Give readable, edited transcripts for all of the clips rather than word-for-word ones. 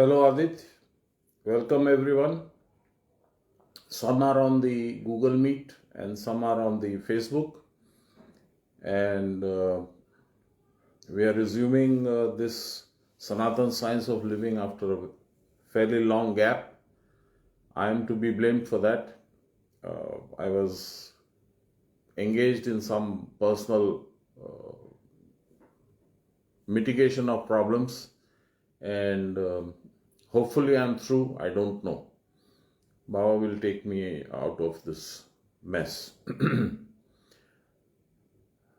Hello Adit, welcome everyone. Some are on the Google Meet and some are on the Facebook, and we are resuming this Sanatan science of living after a fairly long gap. I am to be blamed for that. I was engaged in some personal mitigation of problems, and hopefully I'm through. I don't know. Baba will take me out of this mess.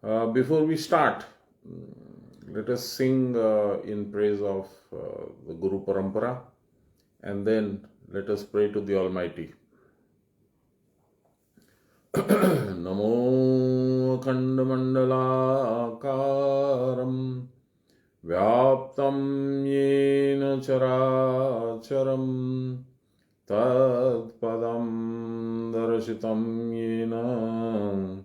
Before we start, let us sing in praise of the Guru Parampara, and then let us pray to the Almighty. Namo Khandamandalakaram Vyaptam Yena Characharam Tadpadam Darashitam Yena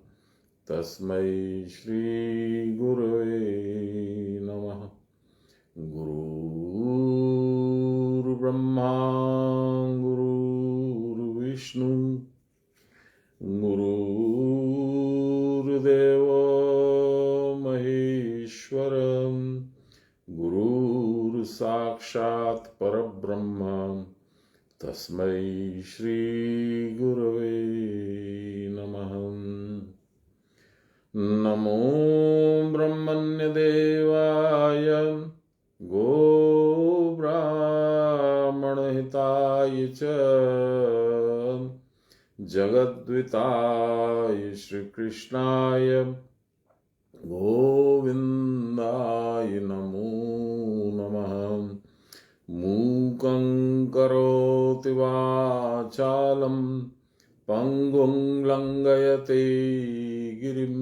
Tasmai Shri Gurave Namaha. Guru Brahma Guru Vishnu Guru Deva Maheshwaram Guru Sakshat Parabrahma Tasmai Shri Gurave Namaha. Namo Brahmanya Devaya Go Brahmana Hitaya Cha Jagadvitaya Shri Krishnaya Govindaya Namo Namaha. Mukhaṁ karoti vācālam Pangum langayate girim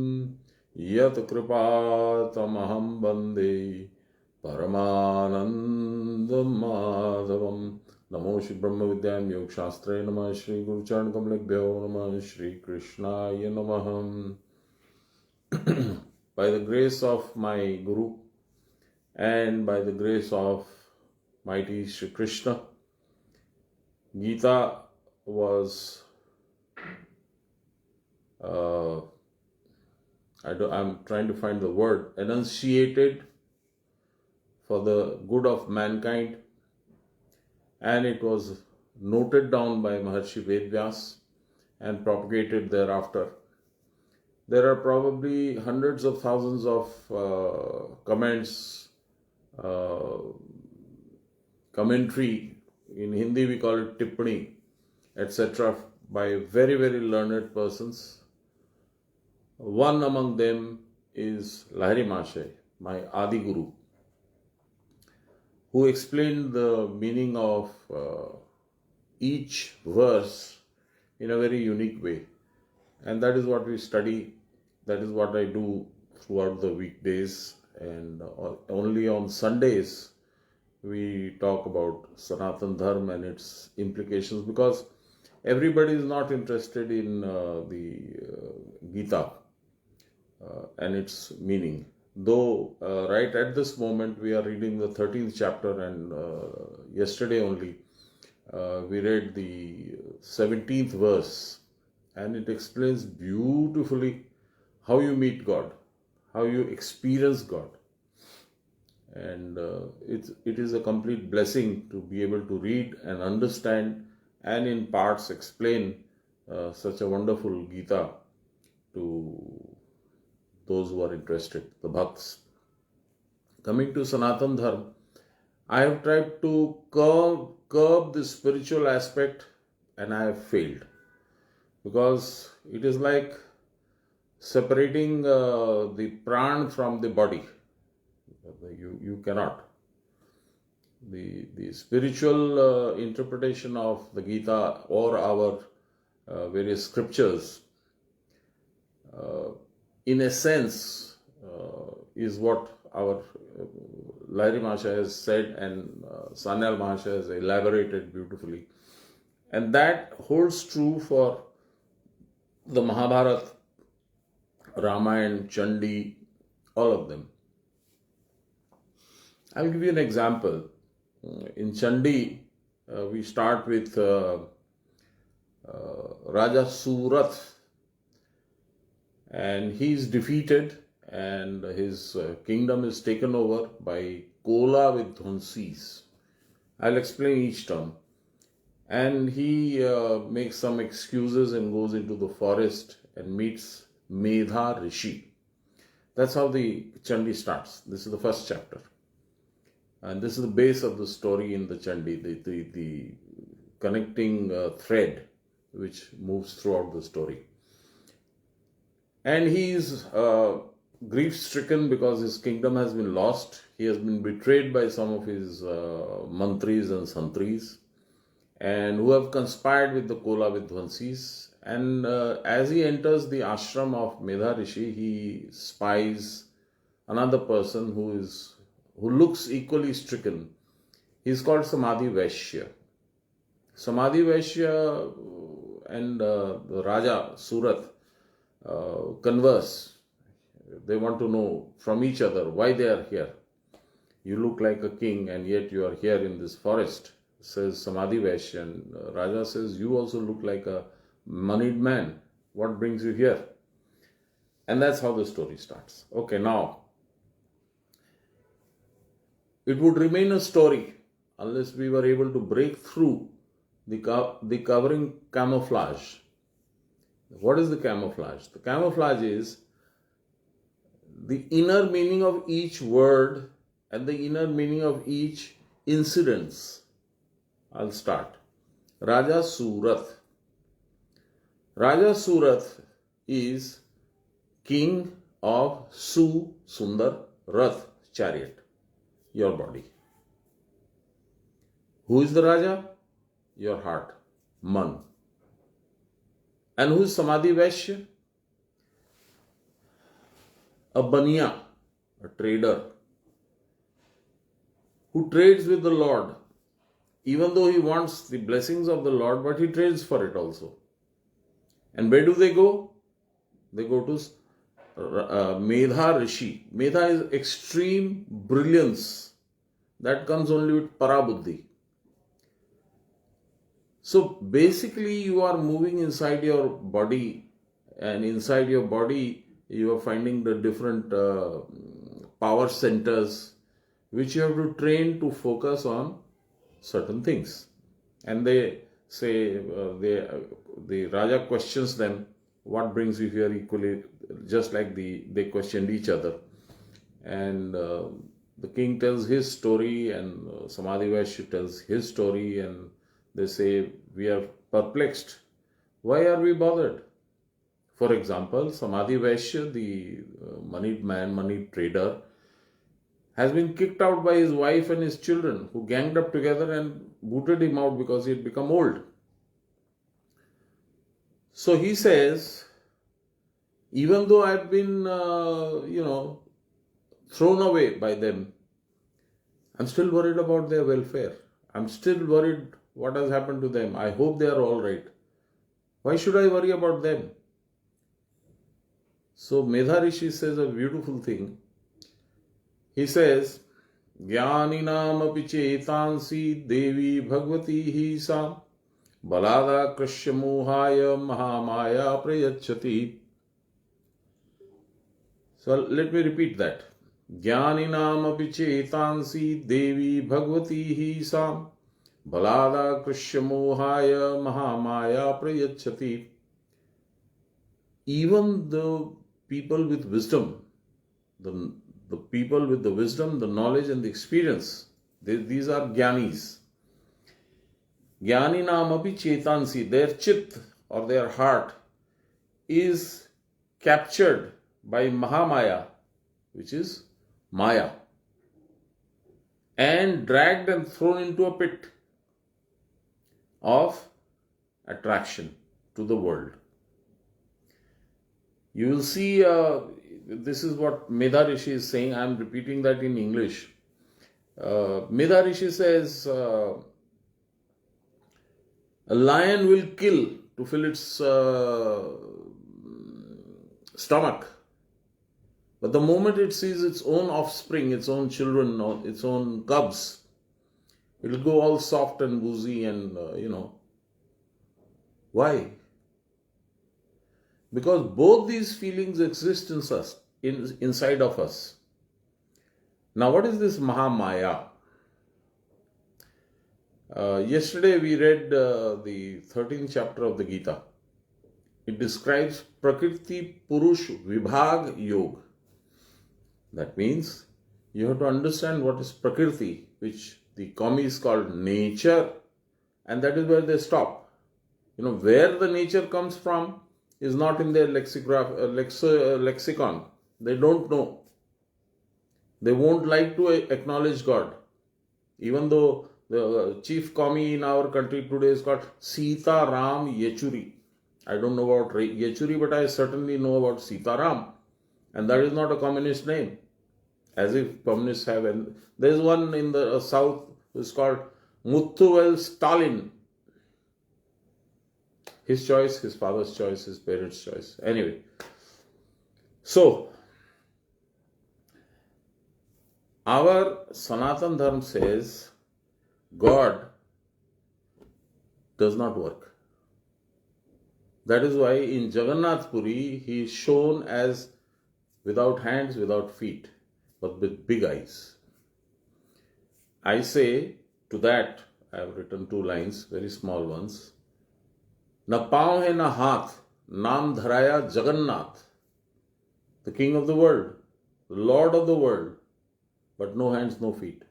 Yat kripatamaham bande Paramanandam madhavam. Namo Shri Brahma Vidyam Yog Shastre Namah Shri Guru Charan Kamalekbhyo Namah Shri Krishnaya Namah. By the grace of my Guru and by the grace of mighty Shri Krishna, Gita was I'm trying to find the word, enunciated for the good of mankind, and it was noted down by Maharshi Vedvyas and propagated thereafter. There are probably hundreds of thousands of comments, commentary, in Hindi we call it tippani, etc., by very, very learned persons. One among them is Lahiri Mahashay, my Adi Guru, who explained the meaning of each verse in a very unique way. And that is what we study, that is what I do throughout the weekdays, and only on Sundays we talk about Sanatan Dharma and its implications, because everybody is not interested in the Gita and its meaning. Though right at this moment we are reading the 13th chapter, and yesterday only we read the 17th verse, and it explains beautifully how you meet God, how you experience God. And it is a complete blessing to be able to read and understand and in parts explain such a wonderful Gita to those who are interested, the bhakts. Coming to Sanatan Dharma, I have tried to curb the spiritual aspect, and I have failed, because it is like separating the pran from the body. You cannot. The spiritual interpretation of the Gita or our various scriptures, in a sense, is what our Lahiri Mahasaya has said, and Sanyal Mahasaya has elaborated beautifully. And that holds true for the Mahabharata, Ramayana, Chandi, all of them. I will give you an example. In Chandi, we start with Rajasurath, and he is defeated, and his kingdom is taken over by Kola with Dhunsis. I'll explain each term. And he makes some excuses and goes into the forest and meets Medha Rishi. That's how the Chandi starts. This is the first chapter. And this is the base of the story in the Chandi, the connecting thread which moves throughout the story. And he is grief-stricken because his kingdom has been lost. He has been betrayed by some of his mantris and santris, and who have conspired with the Kola Vidvansis. And as he enters the ashram of Medha Rishi, he spies another person who looks equally stricken. He is called Samadhi Vaishya. Samadhi Vaishya and the Raja Surath converse. They want to know from each other why they are here. You look like a king and yet you are here in this forest, says Samadhi Vaishya. And Raja says, you also look like a moneyed man. What brings you here? And that's how the story starts. Okay, now, it would remain a story unless we were able to break through the covering camouflage. What is the camouflage? The camouflage is the inner meaning of each word and the inner meaning of each incidents. I'll start. Rajasurath. Rajasurath is king of Sundar Rath, chariot, your body. Who is the Raja? Your heart, Man. And who is Samadhi Vaishya? A baniya, a trader, who trades with the Lord, even though he wants the blessings of the Lord, but he trades for it also. And where do they go? They go to Medha Rishi. Medha is extreme brilliance. That comes only with Parabuddhi. So basically you are moving inside your body, and inside your body you are finding the different power centers which you have to train to focus on certain things. And they say, the Raja questions them, what brings you here, equally, just like they questioned each other. And the king tells his story, and Samadhi Vaishya tells his story, and they say, we are perplexed. Why are we bothered? For example, Samadhi Vaishya, the moneyed man, moneyed trader, has been kicked out by his wife and his children, who ganged up together and booted him out because he had become old. So he says, even though I've been, thrown away by them, I'm still worried about their welfare. I'm still worried what has happened to them. I hope they are all right. Why should I worry about them? So Medha Rishi says a beautiful thing. He says, Jnaninam api chetansi devi bhagavati hi sa balada krishya mohaya mahamaya prayachati. So let me repeat that. Jnaninam api chetansi devi bhagavati hi sa balada krishya mohaya mahamaya prayachati. Even the people with wisdom, the people with the wisdom, the knowledge and the experience, these are jnanis. Jnaninam api chetansi, their chit or their heart is captured by Mahamaya, which is Maya, and dragged and thrown into a pit of attraction to the world. You will see, this is what Medha Rishi is saying. I am repeating that in English. Medha Rishi says, a lion will kill to fill its stomach. But the moment it sees its own offspring, its own children, or its own cubs, It'll go all soft and woozy and, Why? Because both these feelings exist in us, inside of us. Now, what is this Mahamaya? Yesterday we read the 13th chapter of the Gita. It describes Prakriti Purush Vibhag Yog. That means you have to understand what is Prakriti, which the commies called nature, and that is where they stop. Where the nature comes from is not in their lexicon. They don't know. They won't like to acknowledge God. Even though the chief commie in our country today is called Sita Ram Yechuri. I don't know about Yechuri, but I certainly know about Sita Ram. And that is not a communist name. As if communists have. And there is one in the south who is called Muthuvel Stalin. His choice, his father's choice, his parents' choice. Anyway. So, our Sanatan Dharma says God does not work. That is why in Jagannath Puri he is shown as without hands, without feet, but with big eyes. I say to that, I have written 2 lines, very small ones. Na pav hai na haath, naam dharaya Jagannath, the king of the world, the lord of the world, but no hands, no feet.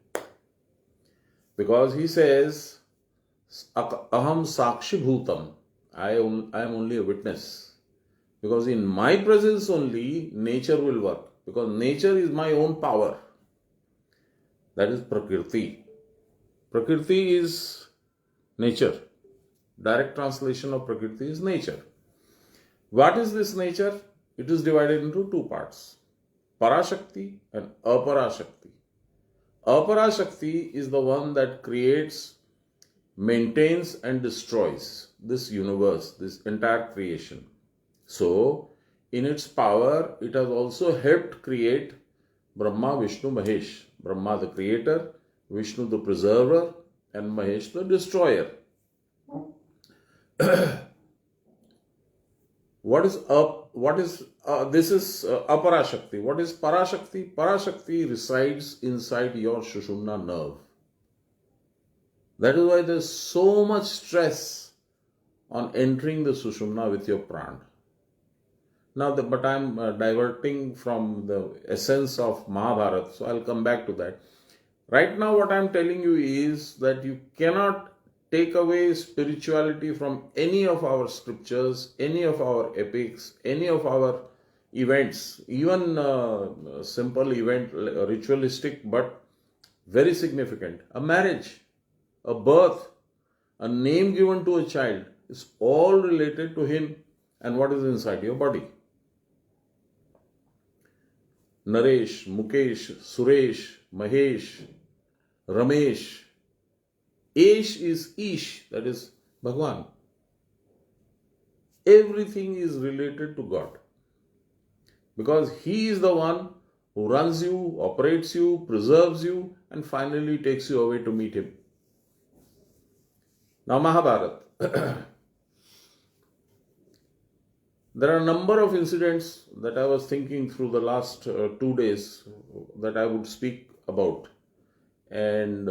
Because he says, aham sakshi bhutam, I am only a witness. Because in my presence only, nature will work. Because nature is my own power. That is Prakriti. Prakriti is nature. Direct translation of Prakriti is nature. What is this nature? It is divided into 2 parts. Parashakti and Aparashakti. Aparashakti is the one that creates, maintains and destroys this universe, this entire creation. So, in its power, it has also helped create Brahma, Vishnu, Mahesh. Brahma the creator, Vishnu the preserver, and Mahesh the destroyer. This is Aparashakti. What is Parashakti? Parashakti resides inside your Shushumna nerve. That is why there is so much stress on entering the Sushumna with your pran. Now, but I am diverting from the essence of Mahabharata, so I will come back to that. Right now, what I am telling you is that you cannot take away spirituality from any of our scriptures, any of our epics, any of our events, even simple event, ritualistic, but very significant. A marriage, a birth, a name given to a child is all related to him and what is inside your body. Naresh, Mukesh, Suresh, Mahesh, Ramesh. Esh is Ish, that is Bhagwan. Everything is related to God. Because He is the one who runs you, operates you, preserves you, and finally takes you away to meet Him. Now, Mahabharata. There are a number of incidents that I was thinking through the last 2 days that I would speak about. And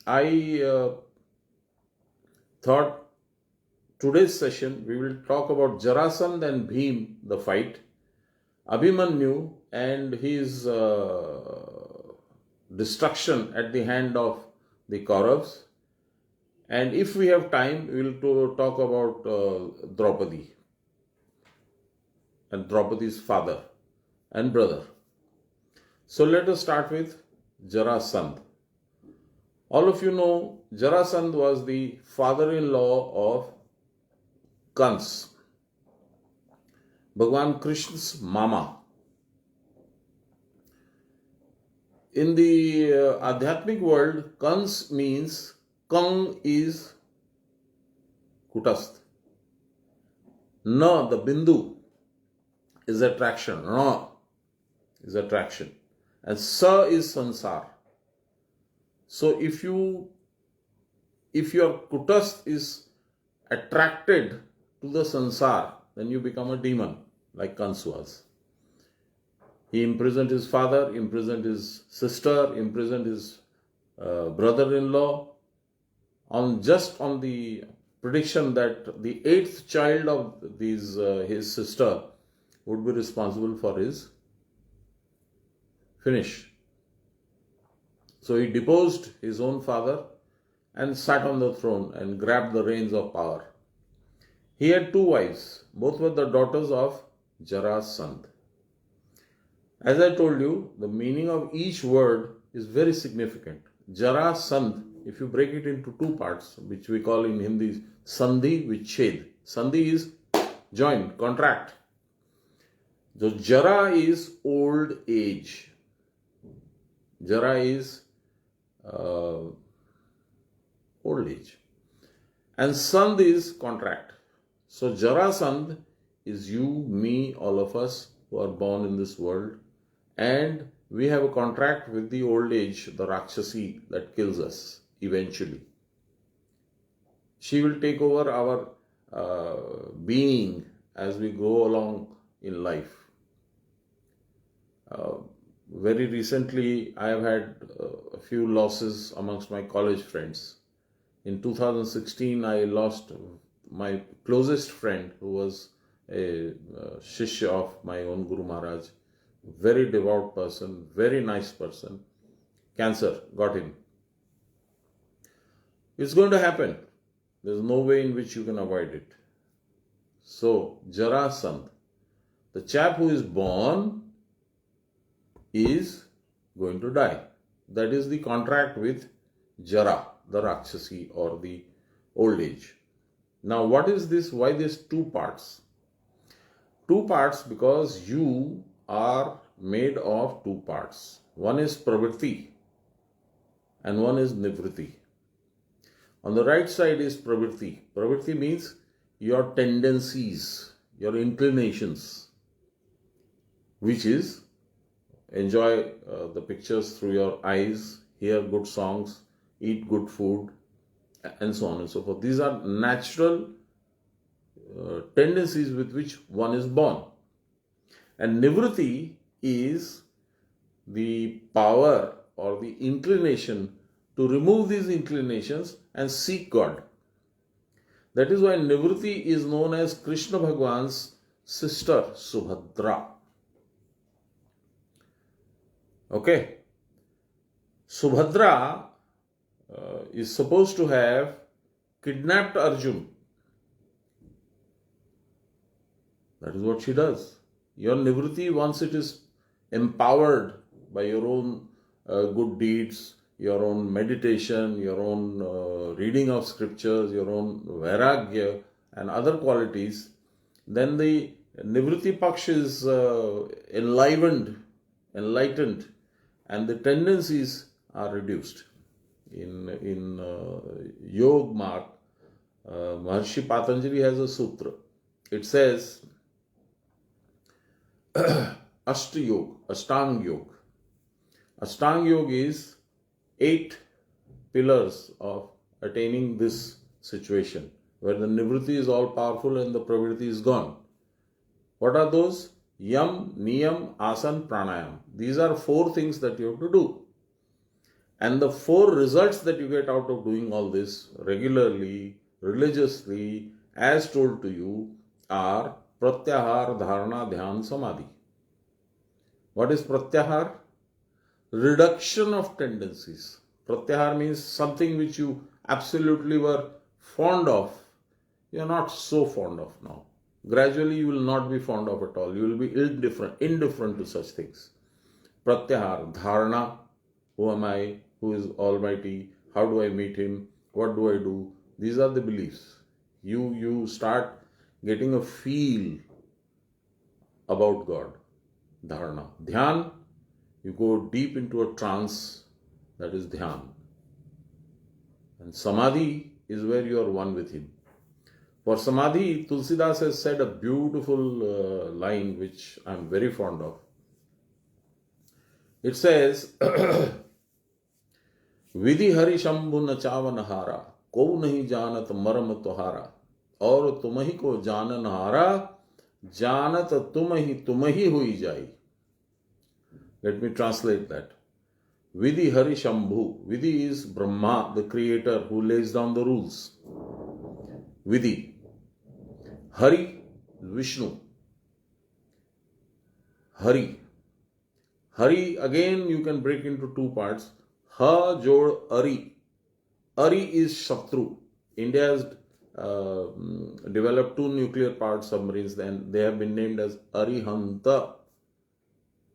I thought today's session we will talk about Jarasandh and Bheem, the fight, Abhimanyu and his destruction at the hand of the Kauravas. And if we have time, we will talk about Draupadi and Draupadi's father and brother. So let us start with Jarasandh. All of you know Jarasandh was the father-in-law of Kans, Bhagwan Krishna's mama. In the Adhyatmic world, Kans means Kang is Kutastha. Na, the Bindu, is attraction. Na is attraction. And Sa is Sansar. So if you if your kutas is attracted to the sansar, then you become a demon, like Kans was. He imprisoned his father, imprisoned his sister, imprisoned his brother-in-law on the prediction that the 8th child of his sister would be responsible for his finish. So he deposed his own father and sat on the throne and grabbed the reins of power. He had 2 wives, both were the daughters of Jarasandh. As I told you, the meaning of each word is very significant. Jarasandh, if you break it into 2 parts, which we call in Hindi Sandhi Vichhed. Sandhi is join, contract. So Jara is old age. Jara is old age. And Sandh is contract. So Jarasandh is you, me, all of us who are born in this world. And we have a contract with the old age, the Rakshasi that kills us eventually. She will take over our being as we go along in life. Very recently, I have had a few losses amongst my college friends. In 2016, I lost my closest friend who was a shishya of my own Guru Maharaj. Very devout person, very nice person. Cancer got him. It's going to happen. There's no way in which you can avoid it. So, Jarasandh, the chap who is born is going to die. That is the contract with Jara, the Rakshasi or the old age. Now, what is this? Why these 2 parts? 2 parts because you are made of 2 parts. One is pravritti and one is nivritti. On the right side is pravritti. Pravritti means your tendencies, your inclinations, which is enjoy the pictures through your eyes, hear good songs, eat good food, and so on and so forth. These are natural tendencies with which one is born. And nivritti is the power or the inclination to remove these inclinations and seek God. That is why nivritti is known as Krishna Bhagwan's sister, Subhadra. Okay. Subhadra is supposed to have kidnapped Arjun. That is what she does. Your nivritti, once it is empowered by your own good deeds, your own meditation, your own reading of scriptures, your own vairagya and other qualities, then the nivritti paksh is enlightened, and the tendencies are reduced. In Yog Marg, Maharshi Patanjali has a sutra. It says, Ashtang Yog. Ashtang Yog is 8 pillars of attaining this situation, where the nivritti is all powerful and the pravritti is gone. What are those? Yam, Niyam, Asan, Pranayam. These are 4 things that you have to do. And the 4 results that you get out of doing all this regularly, religiously, as told to you, are Pratyahar, Dharana, Dhyan, Samadhi. What is Pratyahar? Reduction of tendencies. Pratyahar means something which you absolutely were fond of, you are not so fond of now. Gradually you will not be fond of at all. You will be indifferent to such things. Pratyahar, Dharana, who am I? Who is Almighty? How do I meet Him? What do I do? These are the beliefs. You start getting a feel about God. Dharana. Dhyan, you go deep into a trance, that is Dhyan. And Samadhi is where you are one with Him. For Samadhi, Tulsidas has said a beautiful line which I am very fond of. It says, Vidhi Hari Shambhu Nachavanahara को नहीं जानत मर्म तुहारा, और तुम ही को जानन हारा, जानत तुम ही हुई जाई. Let me translate that. Vidhi Hari Shambhu. Vidhi is Brahma, the creator who lays down the rules. Vidhi. Hari, Vishnu. Hari. Hari, again you can break into two parts. Ha jod Ari. Ari is Shatru. India has developed two nuclear powered submarines, and they have been named as Arihanta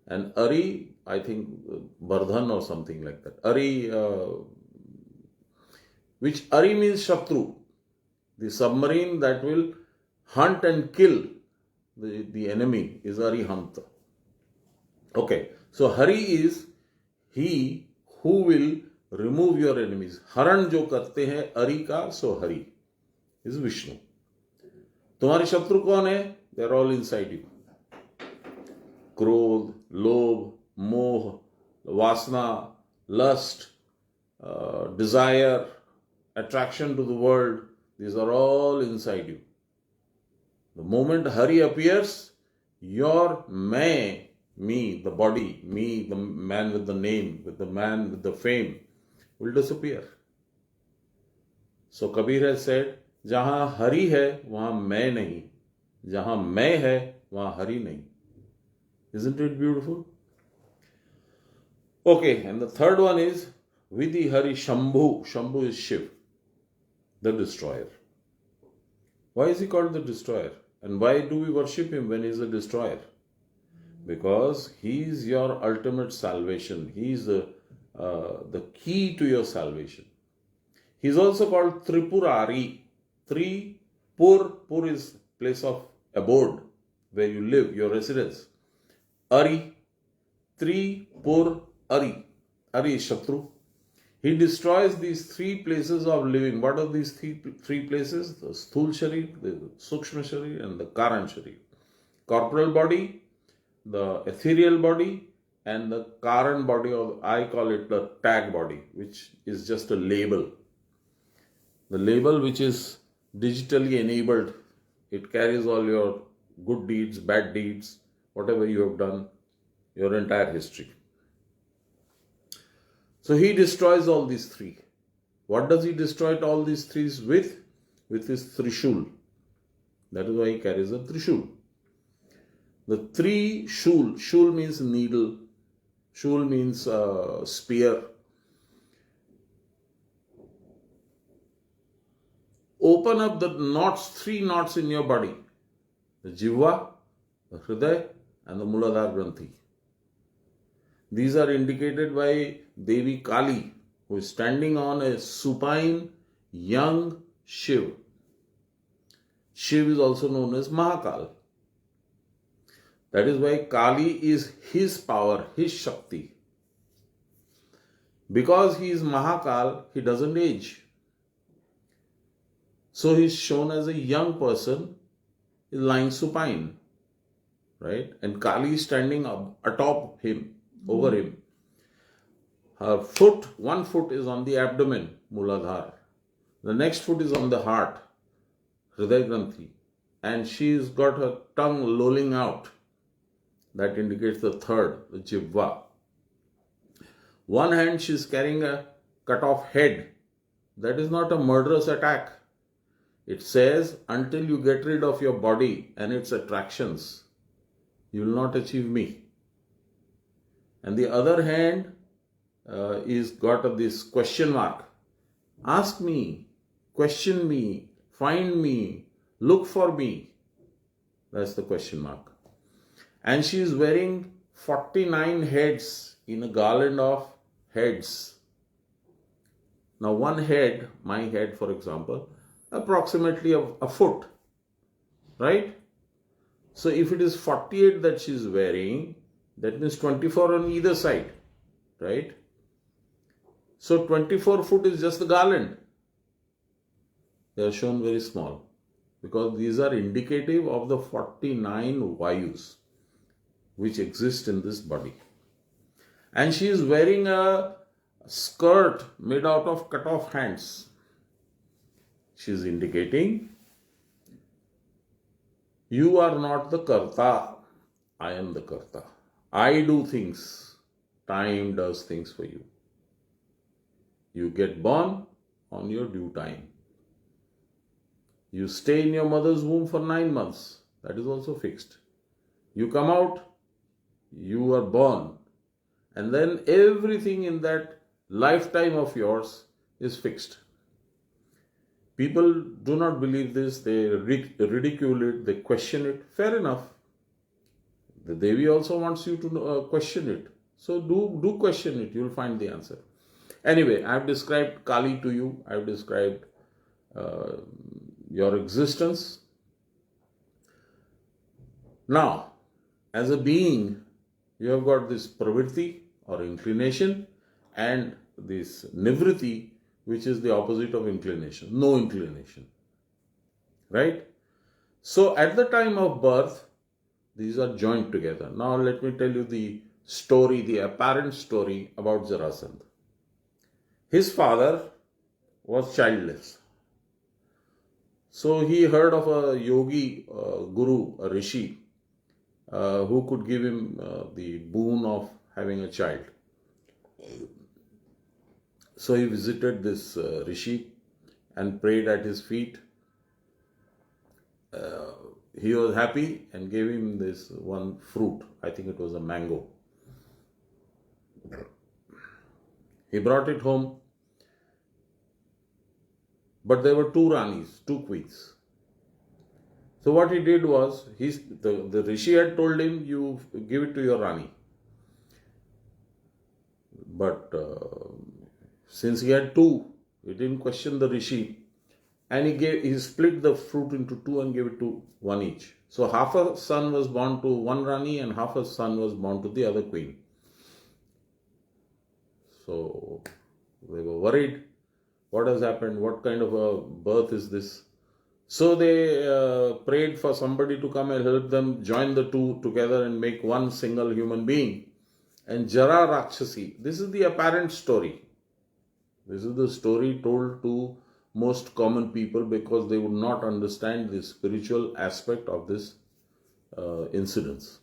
and Ari, I think Bardhan or something like that. Ari, which Ari means Shatru, the submarine that will hunt and kill the enemy is Arihanta. Okay, so Hari is he who will remove your enemies. Haran जो करते हैं Ari का, so Hari is Vishnu. तुम्हारे शत्रु कौन है? They are all inside you. क्रोध, लोभ, मोह, वासना, lust, desire, attraction to the world, these are all inside you. The moment Hari appears, your me, the body, me, the man with the name, with the man with the fame, will disappear. So Kabir has said, जहां हरि है वहां मैं नहीं, जहां मैं है वहां हरि नहीं. Isn't it beautiful? Okay, and the third one is Vidhi Hari Shambhu. Shambhu is Shiv, the destroyer. Why is he called the destroyer? And why do we worship him when he is a destroyer? Because he is your ultimate salvation. He is the key to your salvation. He is also called Tripurari. Pur is place of abode, where you live, your residence. Ari, Tripur Ari. Ari is Shatru. He destroys these three places of living. What are these three places? The Sthul Sharir, the Sukshma Sharir, and the Karan Sharir. Corporal body, the ethereal body, and the Karan body, or I call it the tag body, which is just a label. The label which is digitally enabled. It carries all your good deeds, bad deeds, whatever you have done, your entire history. So he destroys all these three. What does he destroy all these three with? With his Trishul. That is why he carries a Trishul. The three Shul. Shul means needle. Shul means spear. Open up the knots, three knots in your body. The Jivva, the Hriday, and the Muladhara Granthi. These are indicated by Devi Kali, who is standing on a supine young Shiv. Shiv is also known as Mahakal. That is why Kali is his power, his Shakti. Because he is Mahakal, he doesn't age. So he is shown as a young person, lying supine, right? And Kali is standing up atop him, over him. Her foot, one foot is on the abdomen, Muladhara. The next foot is on the heart, Hriday Granthi. And she's got her tongue lolling out. That indicates the third, the Jivva. One hand she's carrying a cut off head. That is not a murderous attack. It says, until you get rid of your body and its attractions, you will not achieve me. And the other hand is got this question mark. Ask me, question me, find me, look for me. That's the question mark. And she is wearing 49 heads in a garland of heads. Now one head, my head for example, approximately a foot, right? So if it is 48 that she is wearing, that means 24 on either side, right? So 24 foot is just the garland. They are shown very small because these are indicative of the 49 Vayus which exist in this body. And she is wearing a skirt made out of cut off hands. She is indicating, you are not the Karta, I am the Karta. I do things, time does things for you. You get born on your due time. You stay in your mother's womb for 9 months, that is also fixed. You come out, you are born, and then everything in that lifetime of yours is fixed. People do not believe this, they ridicule it, they question it. Fair enough. The Devi also wants you to question it. So do question it, you will find the answer. Anyway, I have described Kali to you, I have described your existence. Now, as a being, you have got this pravritti or inclination and this nivritti, which is the opposite of inclination, no inclination. Right? So, at the time of birth, these are joined together. Now, let me tell you the story, the apparent story about Jarasandh. His father was childless. So, he heard of a yogi, guru, a rishi, who could give him the boon of having a child. So he visited this rishi and prayed at his feet. He was happy and gave him this one fruit. I think it was a mango. He brought it home. But there were 2 ranis, 2 queens. So what he did was, the rishi had told him, you give it to your rani. But since he had 2, he didn't question the rishi, and he split the fruit into 2 and gave it to one each. So half a son was born to one rani and half a son was born to the other queen. So they were worried. What has happened? What kind of a birth is this? So they prayed for somebody to come and help them join the 2 together and make one single human being. And Jara Rakshasi, this is the apparent story. This is the story told to most common people because they would not understand the spiritual aspect of this incidents.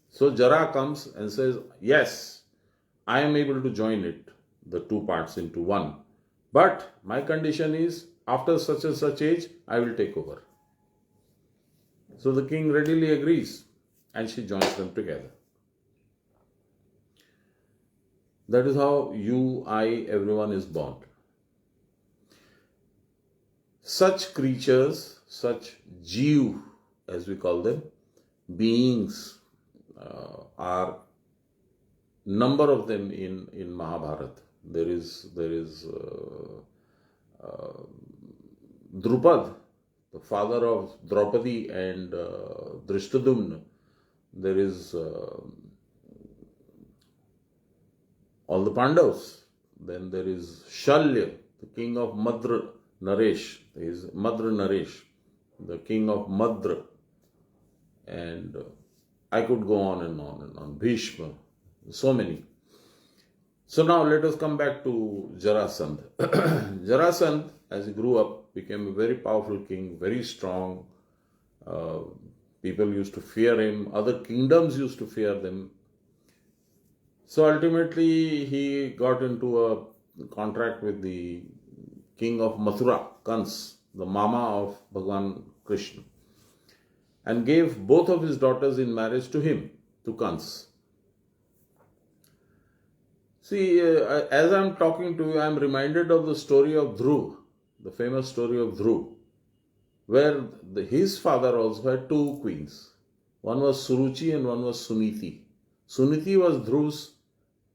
So Jara comes and says, yes, I am able to join it, the 2 parts into one. But my condition is, after such and such age, I will take over. So the king readily agrees and she joins them together. That is how you, I, everyone is born. Such creatures, such jeev, as we call them, beings, are number of them in Mahabharata. There is Drupad, the father of Draupadi and Drishtadumna. There is all the Pandavas. Then there is Shalya, the king of Madra Naresh. There is Madra Naresh, the king of Madra. And I could go on and on and on. Bhishma, so many. So now let us come back to Jarasandh. Jarasandh, as he grew up, became a very powerful king, very strong. People used to fear him. Other kingdoms used to fear them. So ultimately, he got into a contract with the king of Mathura, Kans, the mama of Bhagwan Krishna, and gave both of his daughters in marriage to him, to Kans. See, as I am talking to you, I am reminded of the story of Dhruv, the famous story of Dhruv, where his father also had 2 queens. One was Suruchi and one was Suniti. Suniti was Dhruv's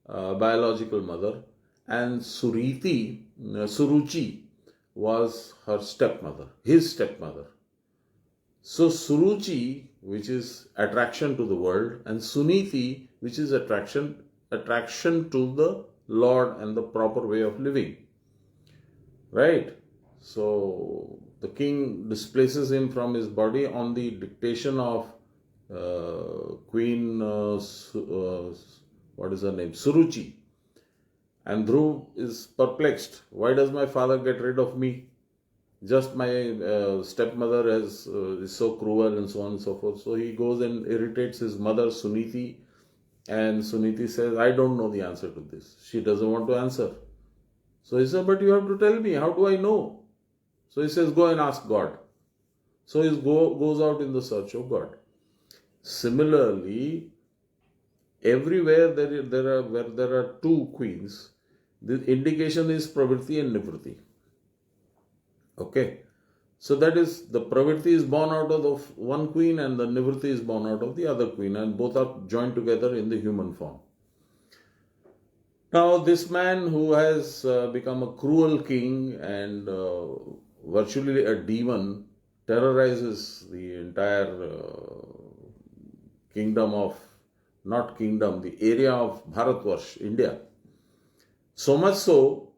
biological mother, and Suruchi was her stepmother, his stepmother. So Suruchi, which is attraction to the world, and Suniti, which is attraction to the Lord and the proper way of living. Right? So the king displaces him from his body on the dictation of Queen, what is her name? Suruchi. And Dhruv is perplexed. Why does my father get rid of me? just my stepmother is so cruel and so on and so forth. So he goes and irritates his mother, Suniti, and Suniti says, I don't know the answer to this. She doesn't want to answer. So he said, but you have to tell me, how do I know? So he says, go and ask God. So he goes out in the search of God. Similarly, everywhere where there are two queens, the indication is Pravriti and Nivritti. Okay. So that is, the Pravriti is born out of the one queen and the Nivritti is born out of the other queen, and both are joined together in the human form. Now this man who has become a cruel king and virtually a demon terrorizes the entire kingdom of, not kingdom, the area of Bharatvarsh, India. So much so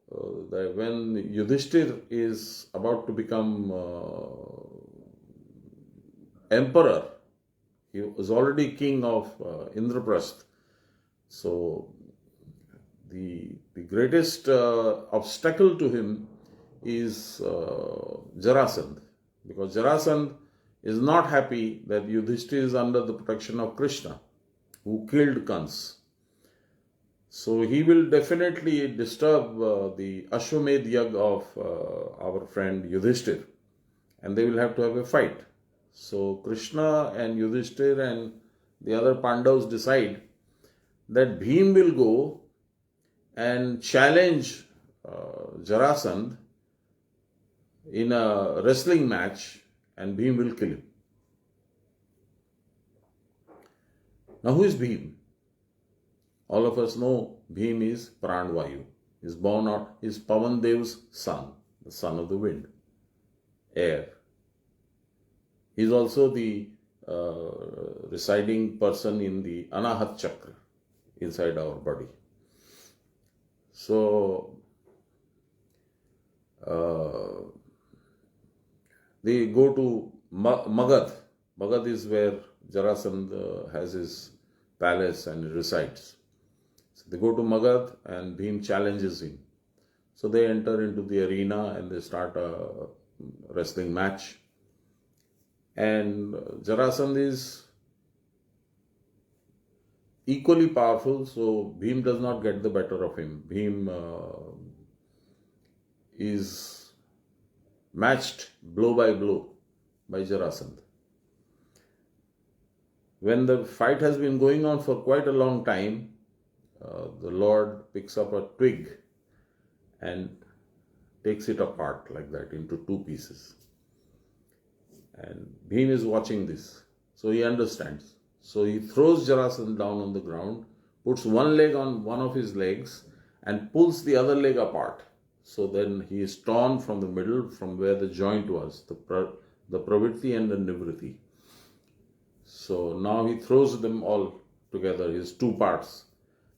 that when Yudhishthir is about to become emperor, he was already king of Indraprasth. So the greatest obstacle to him is Jarasandh, because Jarasandh is not happy that Yudhishthir is under the protection of Krishna, who killed Kans. So he will definitely disturb the Ashwamedh Yag of our friend Yudhishthir, and they will have to have a fight. So Krishna and Yudhishthir and the other Pandavas decide that Bheem will go and challenge Jarasandh in a wrestling match, and Bheem will kill him. Now who is Bheem? All of us know Bheem is Pranvayu. He is born out, he is Pavan Dev's son, the son of the wind, air. He is also the residing person in the Anahat Chakra inside our body. So they go to Magad. Magad is where Jarasandh has his palace and resides. So they go to Magad and Bheem challenges him. So they enter into the arena and they start a wrestling match. And Jarasandh is equally powerful, so Bheem does not get the better of him. Bheem is matched blow by blow by Jarasandh. When the fight has been going on for quite a long time, the Lord picks up a twig and takes it apart like that into two pieces. And Bheem is watching this, so he understands. So he throws Jarasandh down on the ground, puts one leg on one of his legs and pulls the other leg apart. So then he is torn from the middle, from where the joint was, the Pravritti and the Nivritti. So now he throws them all together, his two parts,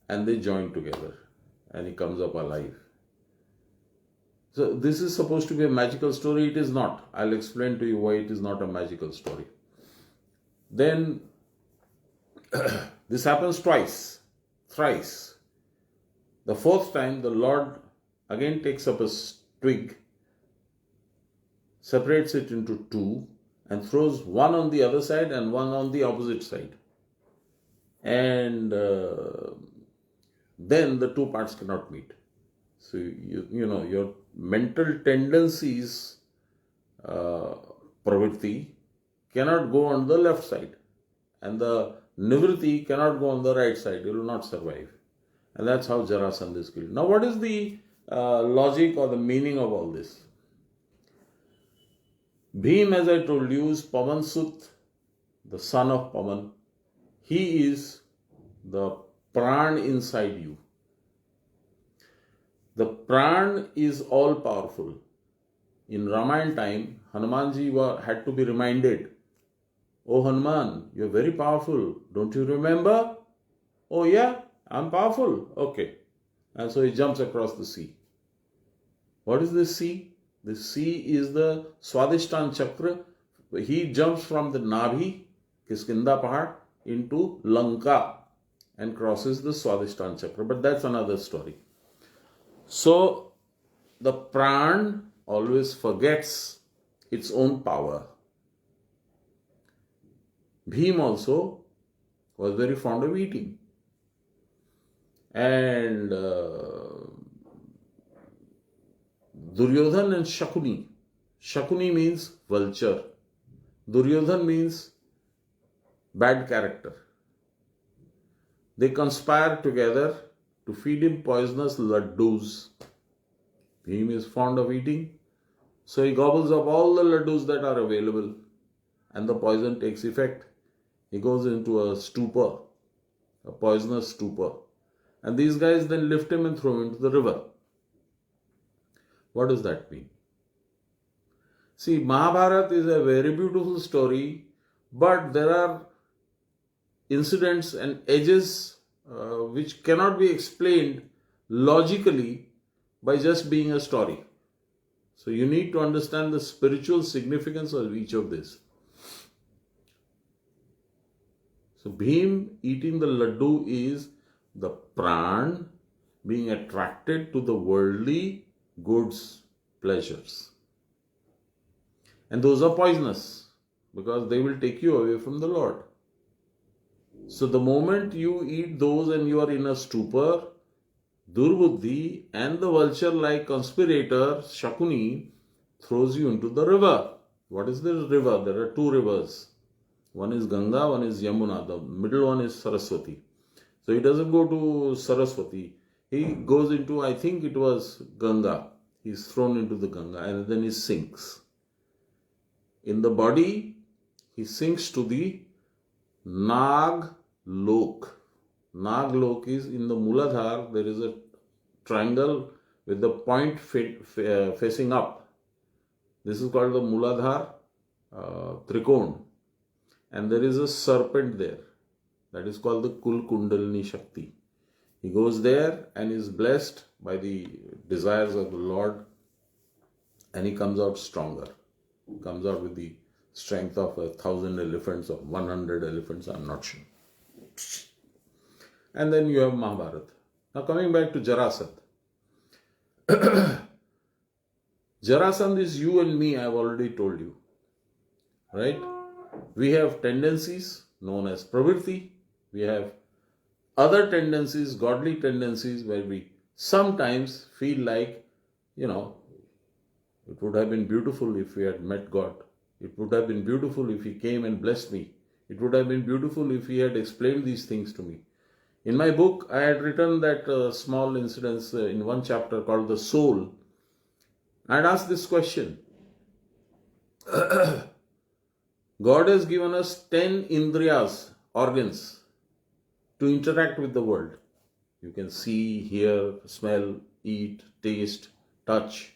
and they join together and he comes up alive. So this is supposed to be a magical story. It is not. I'll explain to you why it is not a magical story. Then this happens twice, thrice. The fourth time, the Lord again takes up a twig, separates it into two, and throws one on the other side and one on the opposite side. And then the two parts cannot meet. So, you know, your mental tendencies, pravritti, cannot go on the left side. And the nivritti cannot go on the right side. It will not survive. And that's how Jarasandh is killed. Now, what is the logic or the meaning of all this? Bheem, as I told you, is Pavan Sut, the son of Pavan. He is the pran inside you. The pran is all powerful. In Ramayana time, Hanumanji had to be reminded, "Oh Hanuman, you're very powerful. Don't you remember?" "Oh yeah, I'm powerful." "Okay." And so he jumps across the sea. What is the sea? The sea is the Swadhisthana Chakra. He jumps from the Nabhi, Kiskinda Pahad, into Lanka and crosses the Swadhisthana Chakra. But that's another story. So the pran always forgets its own power. Bhim also was very fond of eating. And Duryodhan and Shakuni. Shakuni means vulture. Duryodhan means bad character. They conspire together to feed him poisonous laddus. Bhim is fond of eating, so he gobbles up all the laddus that are available, and the poison takes effect. He goes into a stupor, a poisonous stupor. And these guys then lift him and throw him into the river. What does that mean? See, Mahabharata is a very beautiful story, but there are incidents and edges which cannot be explained logically by just being a story. So you need to understand the spiritual significance of each of this. So Bhim eating the laddu is the pran being attracted to the worldly goods, pleasures. And those are poisonous because they will take you away from the Lord. So the moment you eat those and you are in a stupor, Durbuddhi and the vulture-like conspirator, Shakuni, throws you into the river. What is the river? There are two rivers. One is Ganga, one is Yamuna. The middle one is Saraswati. So he doesn't go to Saraswati. He goes into, I think it was Ganga. He's thrown into the Ganga and then he sinks. In the body, he sinks to the Nag Lok. Nag Lok is in the Muladhar, there is a triangle with the point facing up. This is called the Muladhar Trikon. And there is a serpent there. That is called the Kul Kundalini Shakti. He goes there and is blessed by the desires of the Lord, and he comes out stronger. He comes out with the strength of 1,000 elephants or 100 elephants, I'm not sure. And then you have Mahabharata. Now coming back to Jarasandh. Jarasandh is you and me, I have already told you. Right? We have tendencies known as Prakriti. We have other tendencies, godly tendencies, where we sometimes feel like, it would have been beautiful if we had met God. It would have been beautiful if He came and blessed me. It would have been beautiful if He had explained these things to me. In my book, I had written that small incidents in one chapter called The Soul. I had asked this question. God has given us 10 indriyas, organs, to interact with the world. You can see, hear, smell, eat, taste, touch.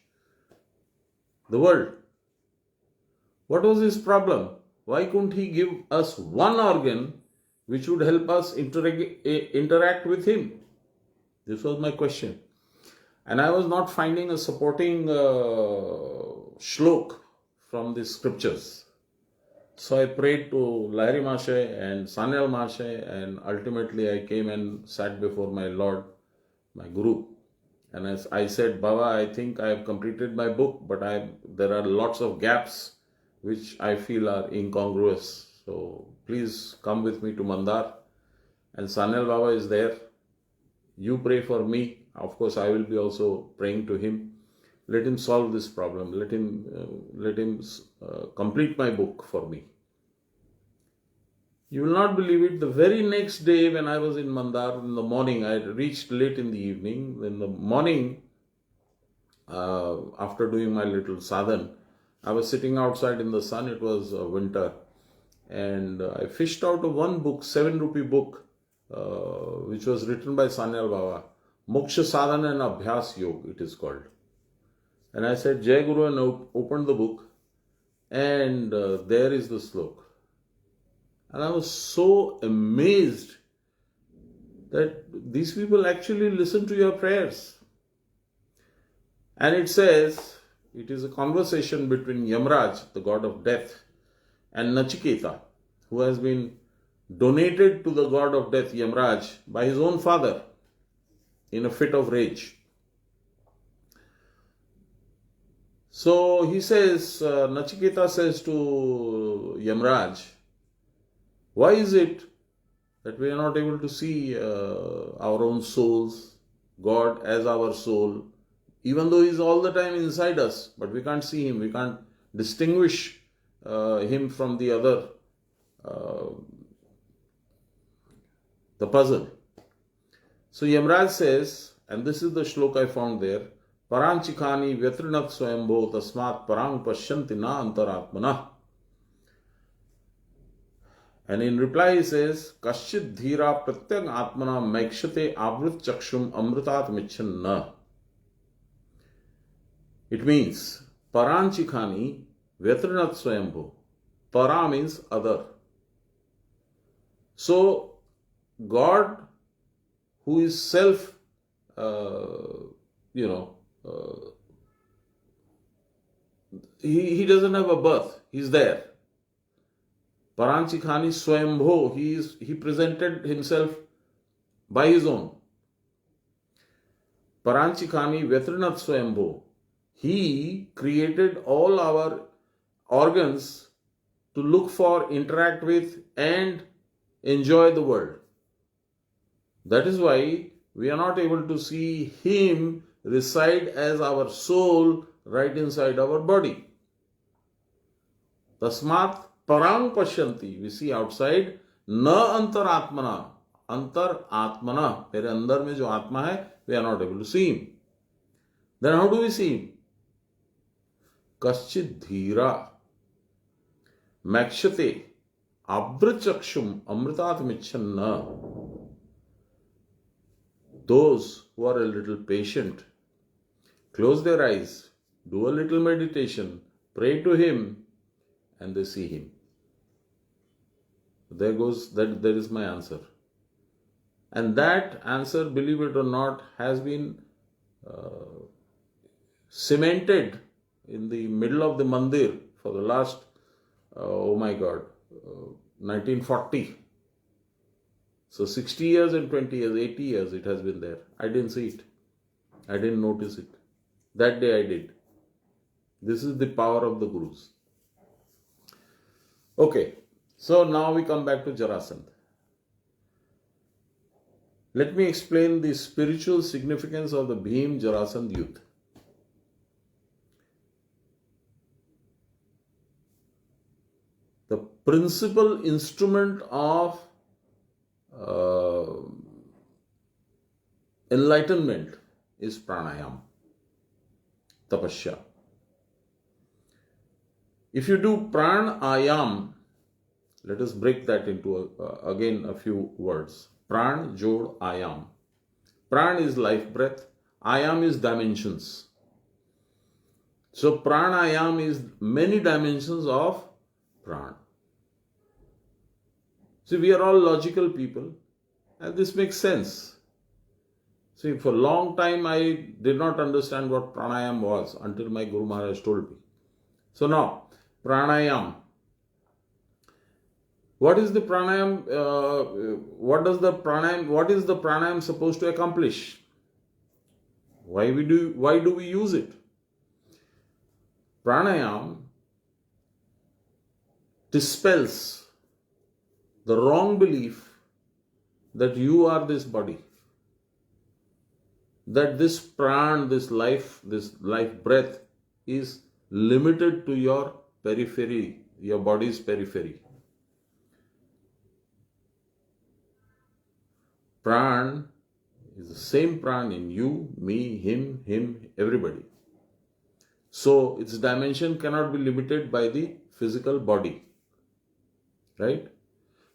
The world. What was his problem? Why couldn't He give us one organ which would help us interact with Him? This was my question. And I was not finding a supporting shlok from the scriptures. So I prayed to Lahiri Mahashay and Sanyal Mahashay, and ultimately I came and sat before my Lord, my Guru. And as I said, Baba, I think I have completed my book, but there are lots of gaps which I feel are incongruous. So please come with me to Mandar. And Sanyal Baba is there. You pray for me. Of course, I will be also praying to him. Let him solve this problem. Let him complete my book for me. You will not believe it. The very next day when I was in Mandar in the morning, I reached late in the evening. In the morning, after doing my little sadhan, I was sitting outside in the sun. It was winter. And I fished out one book, 7 rupee book, which was written by Sanyal Baba. Moksha Sadhana and Abhyas Yoga, it is called. And I said, Jai Guru, and opened the book. And there is the slok. And I was so amazed that these people actually listen to your prayers. And it says, it is a conversation between Yamraj, the god of death, and Nachiketa, who has been donated to the god of death, Yamraj, by his own father in a fit of rage. So he says, Nachiketa says to Yamraj, why is it that we are not able to see our own souls, God as our soul, even though He is all the time inside us, but we can't see Him, we can't distinguish Him from the other, the puzzle. So Yamraj says, and this is the shloka I found there, Paranchikhani vyatrinat swayambho tasmat parang pashyanti na antaratmana. And in reply he says, Kaschit dhira pratyang atmana maikshate avrit chakshum amritat michanna. It means, Paranchikhani vyatrinat swayambho. Para means other. So, God, who is self, he doesn't have a birth, he's there. Paranchikhani Swayambho, he presented himself by his own. Paranchikhani Vyatrinat Swayambho, he created all our organs to look for, interact with, and enjoy the world. That is why we are not able to see Him reside as our soul right inside our body. Tasmat parang pashyanti, we see outside, na antaratmana, antar atmana, मेरे अंदर में जो आत्मा है, we are not able to see Him. Then how do we see Him? Kaschit dhira makshate abhrachakshum amritat michanna. Those who are a little patient, close their eyes, do a little meditation, pray to Him, and they see Him. There is my answer. And that answer, believe it or not, has been cemented in the middle of the mandir for the last, 1940. So 60 years and 20 years, 80 years it has been there. I didn't see it. I didn't notice it. That day I did. This is the power of the Gurus. Okay, so now we come back to Jarasandh. Let me explain the spiritual significance of the Bheem Jarasandh youth. The principal instrument of enlightenment is pranayam, tapasya. If you do pranayam, let us break that into again a few words. Pran, jod, ayam. Pran is life breath, ayam is dimensions. So pranayam is many dimensions of pran. See, we are all logical people, and this makes sense. See, for a long time I did not understand what pranayam was until my Guru Maharaj told me. So now, pranayam. What is the pranayam? What is the pranayam supposed to accomplish? Why do we use it? Pranayam dispels the wrong belief that you are this body, that this pran, this life breath is limited to your periphery, your body's periphery. Pran is the same pran in you, me, him, everybody. So its dimension cannot be limited by the physical body. Right?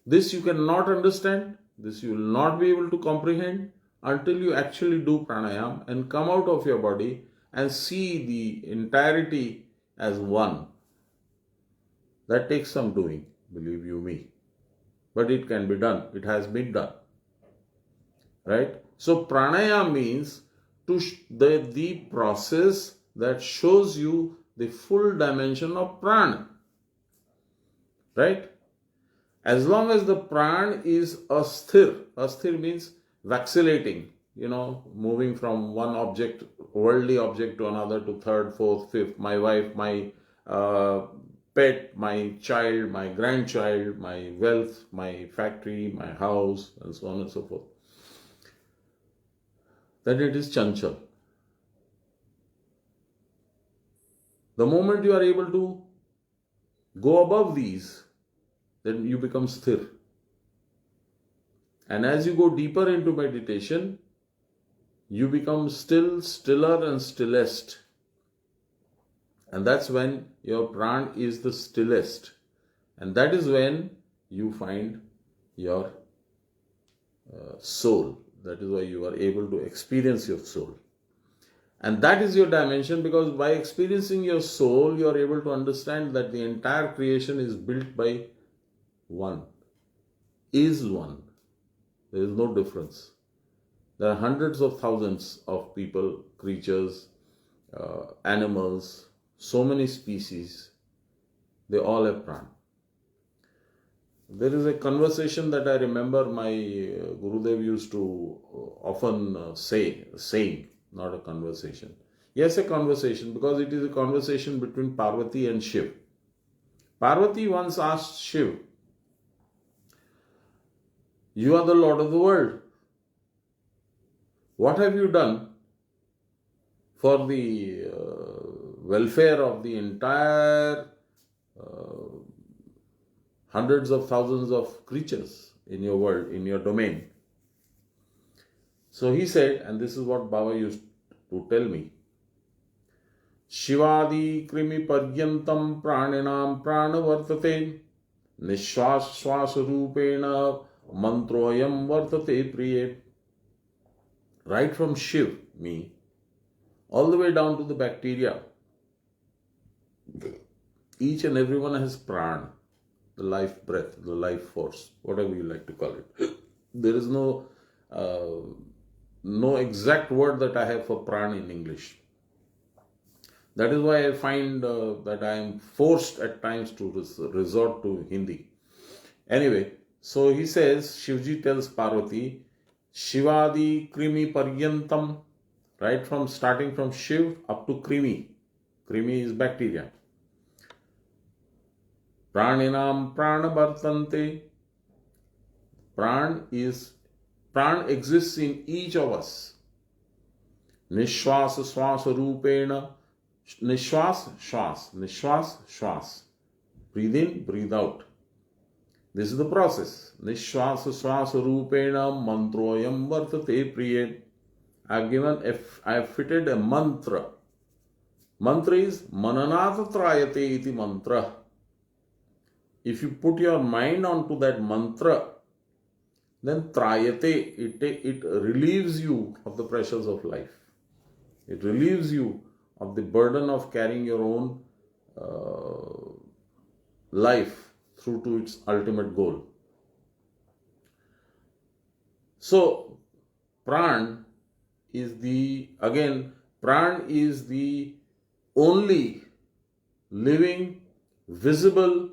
This you cannot understand, this you will not be able to comprehend until you actually do pranayam and come out of your body and see the entirety as one. That takes some doing, believe you me. But it can be done. It has been done. Right? So pranayam means the process that shows you the full dimension of prana. Right? As long as the pran is asthir means vacillating, moving from one object, worldly object, to another, to third, fourth, fifth, my wife, my pet, my child, my grandchild, my wealth, my factory, my house, and so on and so forth. That it is chanchal. The moment you are able to go above these, then you become sthir. And as you go deeper into meditation, you become still, stiller and stillest. And that's when your pran is the stillest. And that is when you find your soul. That is why you are able to experience your soul. And that is your dimension, because by experiencing your soul, you are able to understand that the entire creation is built by one, is one. There is no difference. There are hundreds of thousands of people, creatures, animals, so many species. They all have pran. There is a conversation that I remember my Gurudev used to often saying, not a conversation. Yes, a conversation, because it is a conversation between Parvati and Shiv. Parvati once asked Shiv, "You are the Lord of the world. What have you done for the welfare of the entire hundreds of thousands of creatures in your world, in your domain?" So he said, and this is what Baba used to tell me, "Shivadi krimi paryantam praninam pranavartate nishwas shwas rupena mantroyam vartate priye." Right from Shiv, me, all the way down to the bacteria, each and everyone has pran, the life breath, the life force, whatever you like to call it. There is no exact word that I have for pran in English. That is why I find that I am forced at times to resort to Hindi. Anyway, so he says, Shivji tells Parvati, Shivadi krimi paryantam, right from starting from Shiv up to krimi. Krimi is bacteria. Praninam pranavartante. Pran exists in each of us. Nishwas swasa rupena. Nishwas shwas. Breathe in, breathe out. This is the process. Nishwas swasa rupena mantroyam vartate priye. I have fitted a mantra. Mantra is mananat trayate iti mantra. If you put your mind onto that mantra, then trayate, it relieves you of the pressures of life. It relieves you of the burden of carrying your own life through to its ultimate goal. So, pran is the only living, visible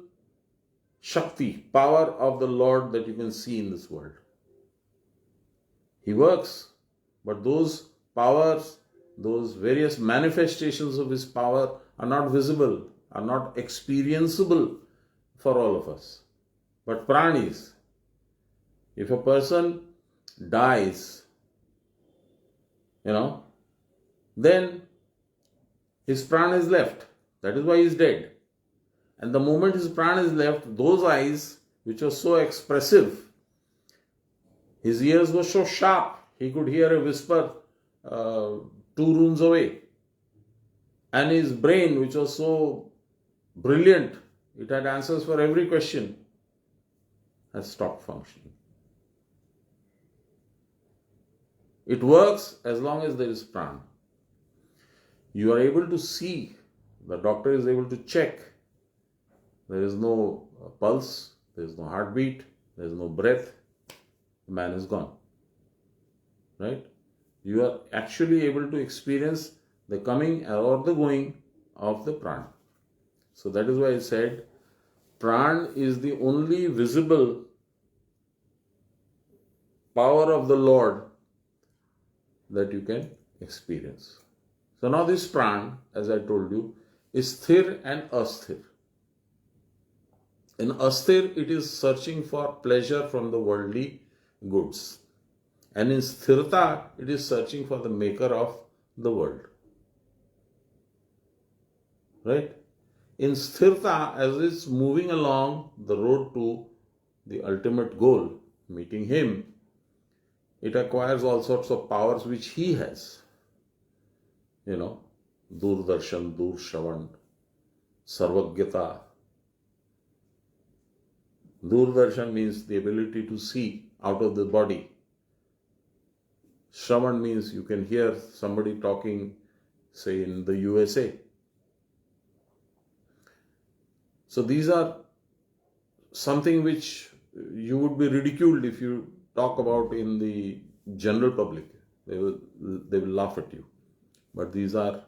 Shakti, power of the Lord that you can see in this world. He works, but those powers, those various manifestations of His power are not visible, are not experienceable for all of us. But pran is. If a person dies, then his pran is left. That is why he is dead. And the moment his pran is left, those eyes, which were so expressive, his ears were so sharp, he could hear a whisper 2 rooms away. And his brain, which was so brilliant, it had answers for every question, has stopped functioning. It works as long as there is pran. You are able to see, the doctor is able to check. There is no pulse, there is no heartbeat, there is no breath. The man is gone. Right? You are actually able to experience the coming or the going of the pran. So that is why I said, pran is the only visible power of the Lord that you can experience. So now this pran, as I told you, is sthir and asthir. In asthir, it is searching for pleasure from the worldly goods. And in sthirta, it is searching for the maker of the world. Right? In sthirta, as it's moving along the road to the ultimate goal, meeting him, it acquires all sorts of powers which he has. Durdarshan, Durshravan, Sarvagyata. Durdarshan means the ability to see out of the body. Shravan means you can hear somebody talking, say, in the USA. So these are something which you would be ridiculed if you talk about in the general public. They will laugh at you. But these are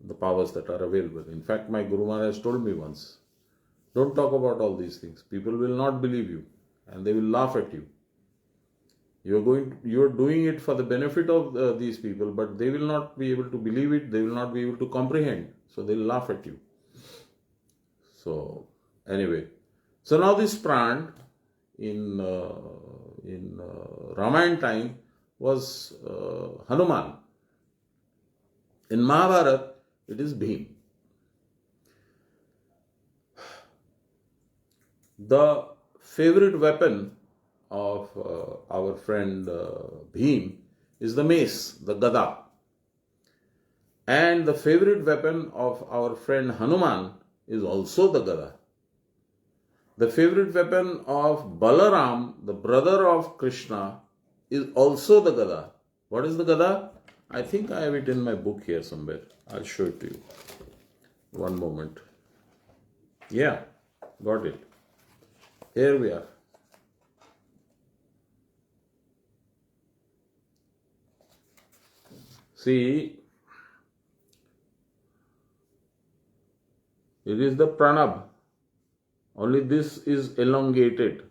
the powers that are available. In fact, my Guru Maharaj told me once, don't talk about all these things. People will not believe you and they will laugh at you. You're doing it for the benefit of these people, but they will not be able to believe it. They will not be able to comprehend. So they'll laugh at you. So anyway, so now this pran in Ramayana time was Hanuman. In Mahabharata, it is Bheem. The favorite weapon of our friend Bheem is the mace, the gada. And the favorite weapon of our friend Hanuman is also the gada. The favorite weapon of Balaram, the brother of Krishna, is also the gada. What is the gada? I think I have it in my book here somewhere. I'll show it to you. One moment. Yeah, got it. Here we are. See, it is the pranab. Only this is elongated.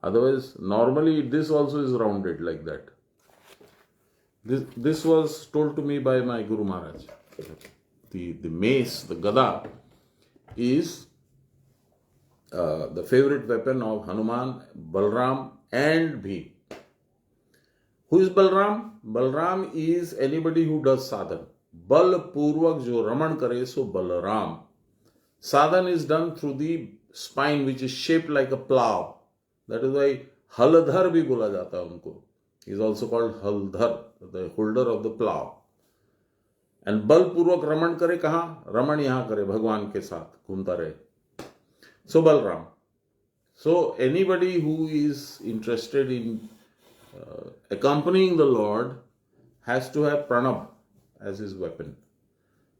Otherwise, normally this also is rounded like that. This was told to me by my Guru Maharaj. The mace, the gada, is the favorite weapon of Hanuman, Balram and Bheem. Who is Balram? Balram is anybody who does sadhan. Bal purvak jo raman kare, so Balaram. Sadhan is done through the spine, which is shaped like a plow. That is why Haldhar bhi bola jata hai unko. He is also called Haldhar, the holder of the plow. And bal purvak raman kare kaha? Raman yahan kare, Bhagwan ke saath, ghumta rahe. So Balram. So anybody who is interested in accompanying the Lord has to have pranab as his weapon.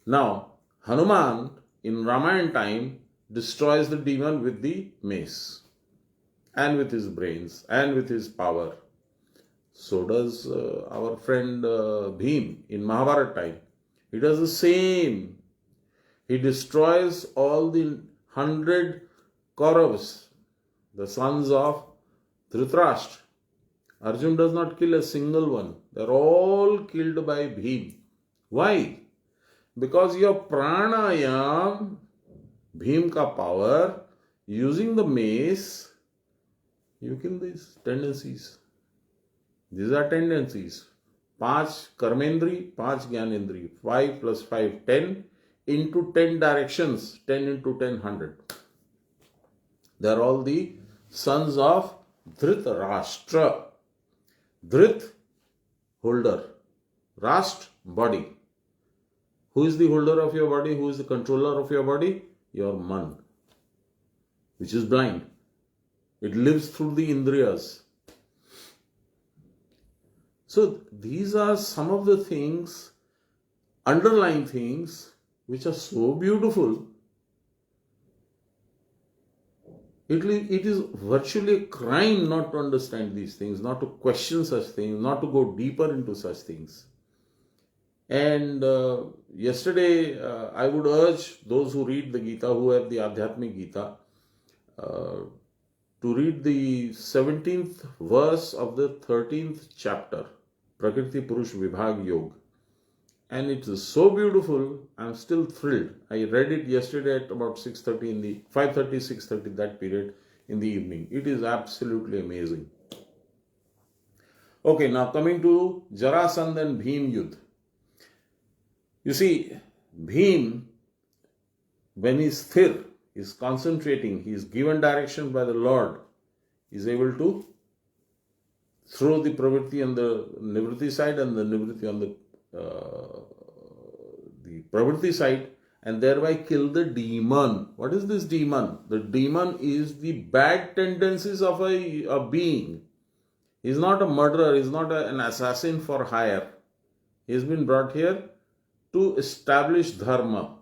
Now, Hanuman in Ramayana time destroys the demon with the mace and with his brains and with his power. So does our friend Bheem in Mahabharata time. He does the same. He destroys all the 100 Kauravas, the sons of Dhritarashtra. Arjun does not kill a single one. They are all killed by Bheem. Why? Because your pranayam, Bheem ka power, using the mace, you kill these tendencies. These are tendencies. 5 karmendri, 5 jnanendri. 5 plus 5, 10 into 10 directions. 10 into 10, 100. They are all the sons of Dhritarashtra. Dhrit, holder. Rashtra, body. Who is the holder of your body? Who is the controller of your body? Your man, which is blind. It lives through the indriyas. So these are some of the things, underlying things, which are so beautiful. It is virtually a crime not to understand these things, not to question such things, not to go deeper into such things. And yesterday, I would urge those who read the Gita, who have the Adhyatmic Gita, to read the 17th verse of the 13th chapter, Prakriti Purush Vibhag Yog. And it is so beautiful, I'm still thrilled. I read it yesterday at about 6:30 in the 5:30, 6:30, that period in the evening. It is absolutely amazing. Okay, now coming to Jarasandh and Bheem Yudh. You see, Bheem, when he's sthir, he's concentrating, he's given direction by the Lord, is able to throw the pravritti on the nivritti side and the nivritti on the pravritti side, and thereby kill the demon. What is this demon? The demon is the bad tendencies of a being. He's not a murderer, he's not an assassin for hire. He's been brought here to establish dharma.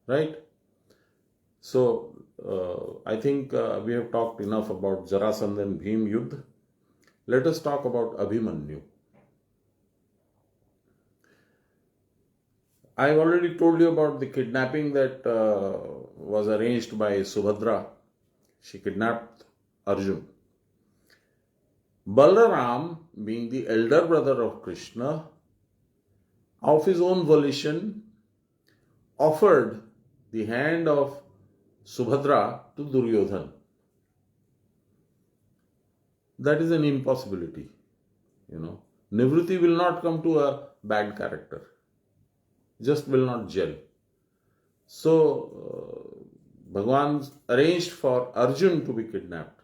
Right? So, I think we have talked enough about Jarasandh and Bheem Yudh. Let us talk about Abhimanyu. I've already told you about the kidnapping that was arranged by Subhadra. She kidnapped Arjun. Balaram, being the elder brother of Krishna, of his own volition, offered the hand of Subhadra to Duryodhan. That is an impossibility. Nivritti will not come to a bad character. Just will not gel. So, Bhagwan arranged for Arjun to be kidnapped.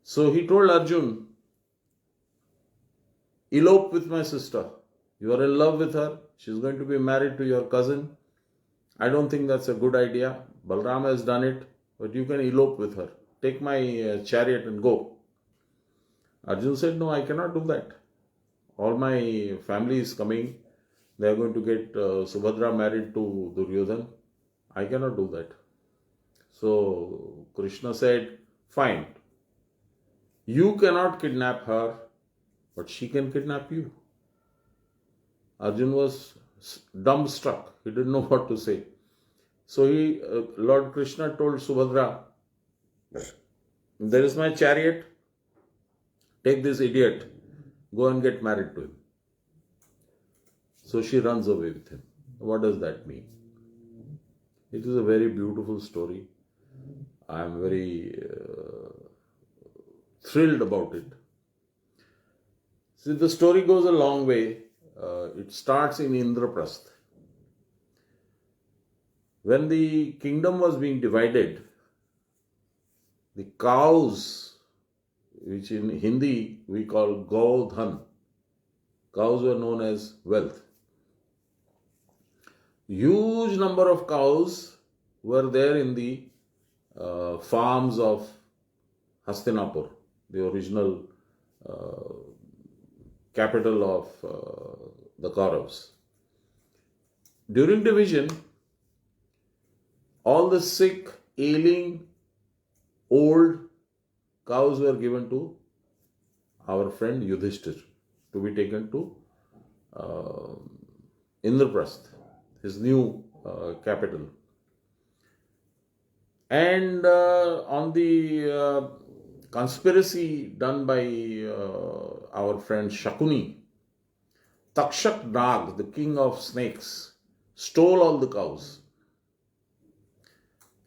So he told Arjun, elope with my sister. You are in love with her. She is going to be married to your cousin. I don't think that's a good idea. Balram has done it, but you can elope with her. Take my chariot and go. Arjun said, no, I cannot do that. All my family is coming. They are going to get Subhadra married to Duryodhan. I cannot do that. So Krishna said, fine. You cannot kidnap her, but she can kidnap you. Arjun was dumbstruck. He didn't know what to say. So Lord Krishna told Subhadra, there is my chariot. Take this idiot. Go and get married to him. So she runs away with him. What does that mean? It is a very beautiful story. I am very thrilled about it. See, the story goes a long way. It starts in Indraprasth. When the kingdom was being divided, the cows, which in Hindi we call Gaudhan, cows were known as wealth. Huge number of cows were there in the farms of Hastinapur, the original capital of the Kauravas. During division, all the sick, ailing, old cows were given to our friend Yudhishthir to be taken to Indraprasth, his new capital. And on the conspiracy done by our friend Shakuni, Takshak Nag, the king of snakes, stole all the cows.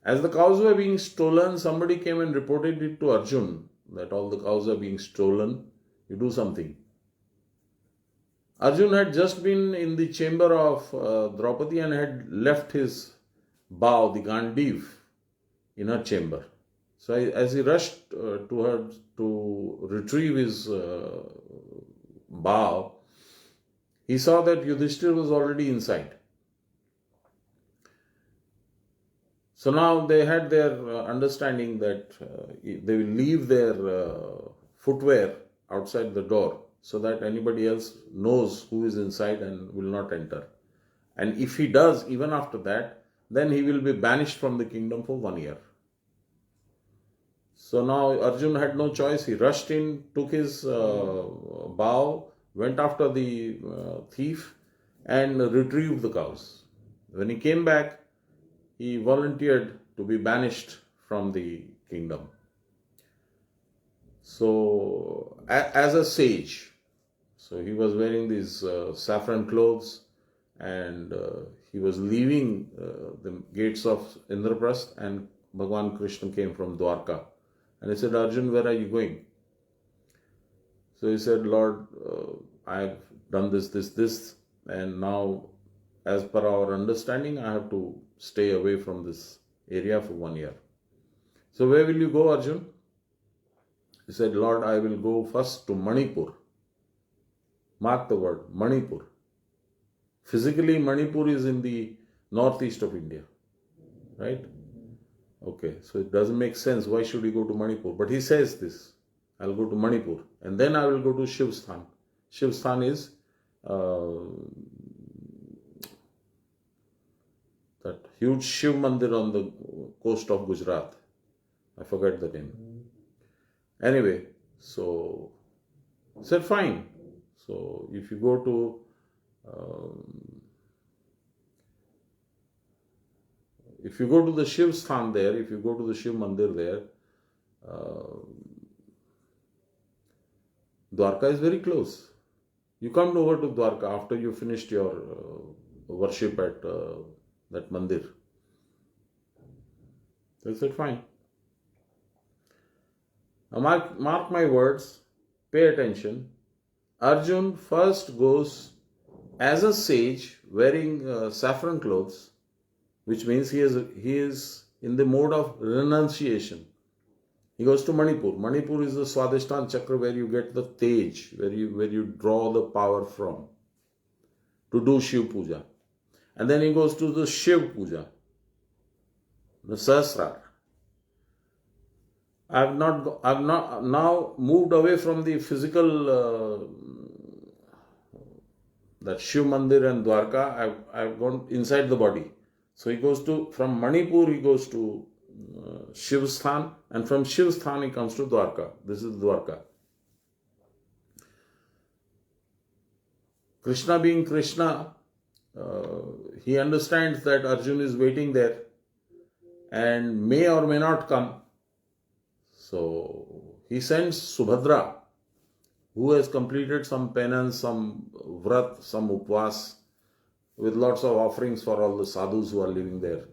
As the cows were being stolen, somebody came and reported it to Arjun that all the cows are being stolen. You do something. Arjun had just been in the chamber of Draupadi and had left his bow, the Gandiv, in her chamber. So as he rushed to her to retrieve his bow, he saw that Yudhishthir was already inside. So now they had their understanding that they will leave their footwear outside the door so that anybody else knows who is inside and will not enter. And if he does, even after that, then he will be banished from the kingdom for 1 year. So now Arjun had no choice. He rushed in, took his bow, went after the thief and retrieved the cows. When he came back, he volunteered to be banished from the kingdom. So, as a sage, so he was wearing these saffron clothes, and he was leaving the gates of Indraprasth, and Bhagwan Krishna came from Dwarka. And he said, Arjun, where are you going? So he said, Lord, I've done this, and now, as per our understanding, I have to stay away from this area for 1 year. So where will you go, Arjun? He said, Lord, I will go first to Manipur. Mark the word, Manipur. Physically, Manipur is in the northeast of India, right? Okay, so it doesn't make sense. Why should he go to Manipur? But he says this, I'll go to Manipur, and then I will go to Shivsthan. Shivsthan is that huge Shiv Mandir on the coast of Gujarat. I forget the name. Anyway, so I said, fine. So if you go to the Shiv Sthan there, if you go to the Shiv Mandir there, Dwarka is very close. You come over to Dwarka after you finished your worship at that mandir. So I said, fine. Now mark my words, pay attention. Arjun first goes as a sage wearing saffron clothes, which means he is in the mode of renunciation. He goes to Manipur. Manipur is the Swadhisthana Chakra where you get the Tej, where you draw the power from to do Shiv Puja. And then he goes to the Shiv Puja, the Sahasrar. I've not now moved away from the physical that Shiv Mandir and Dwarka. I've gone inside the body. So he goes from Manipur he goes to Shivsthan, and from Shivsthan he comes to Dwarka. This is Dwarka. Krishna being Krishna, he understands that Arjun is waiting there and may or may not come. So he sends Subhadra, who has completed some penance, some vrat, some upvas, with lots of offerings for all the sadhus who are living there.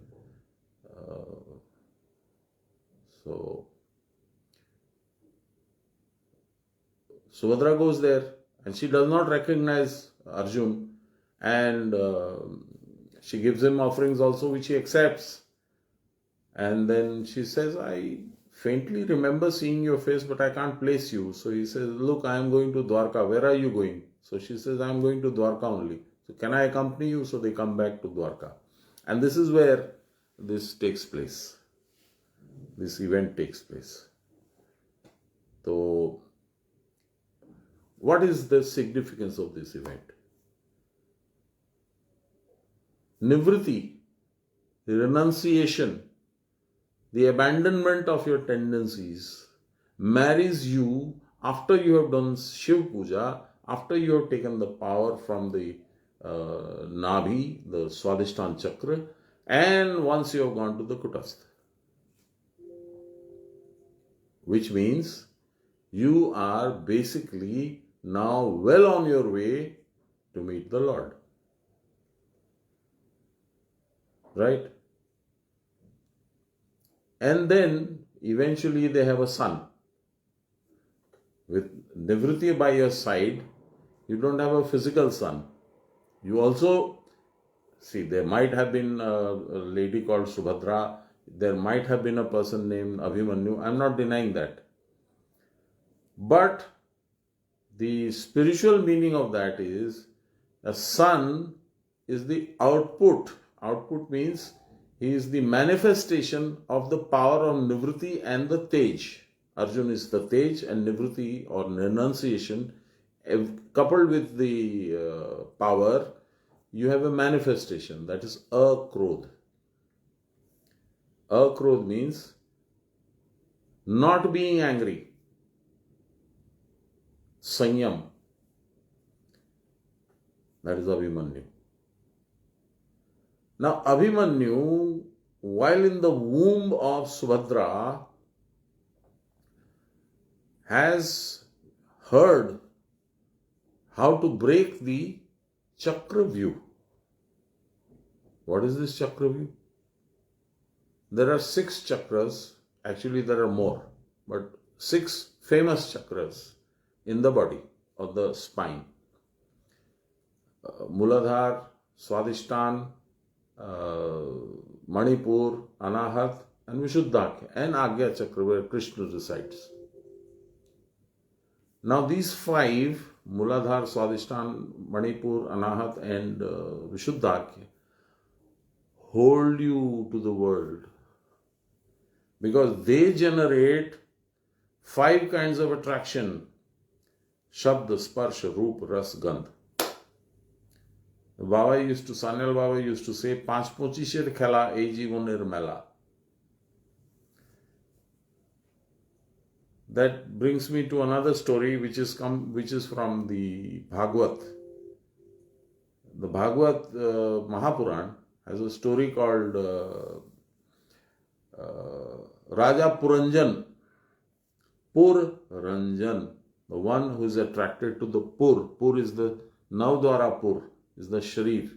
So Subhadra goes there, and she does not recognize Arjun, and she gives him offerings also, which he accepts. And then she says, I faintly remember seeing your face, but I can't place you. So he says, look, I am going to Dwarka. Where are you going? So she says, I am going to Dwarka only. So can I accompany you? So they come back to Dwarka. And this is where this takes place. This event takes place. So what is the significance of this event? Nivriti, the renunciation, the abandonment of your tendencies, marries you after you have done Shiv Puja, after you have taken the power from the Nabhi, the Swadhisthana Chakra, and once you have gone to the Kutastha. Which means you are basically now well on your way to meet the Lord. Right? And then eventually they have a son. With Nivriti by your side, you don't have a physical son. You also, see, there might have been a lady called Subhadra, there might have been a person named Abhimanyu, I'm not denying that. But the spiritual meaning of that is, a son is the output. Output means he is the manifestation of the power of Nivriti and the Tej. Arjun is the Tej, and Nivriti or renunciation, coupled with the power, you have a manifestation, that is Akrodh. Akrodh means not being angry. Sanyam. That is Abhimanyu. Now, Abhimanyu while in the womb of Subhadra, has heard how to break the chakra view. What is this chakra view? There are 6 chakras, actually there are more, but 6 famous chakras in the body of the spine. Muladhara, Swadhisthana, Manipur, Anahat, and Vishuddha, and Agya Chakra, where Krishna resides. Now these 5, Muladhara, Swadhisthana, Manipur, Anahat, and Vishuddha, hold you to the world because they generate 5 kinds of attraction: Shabd, Sparsh, Roop, Ras, Gandh. Sanyal Baba used to say, 5-25 khela ei jiboner mela. That brings me to another story which is from the Bhagavad. The Bhagavad Mahapuran has a story called Raja Puranjan. Pur Ranjan, the one who is attracted to the Pur. Pur is the Navdwara Pur, is the Sharir.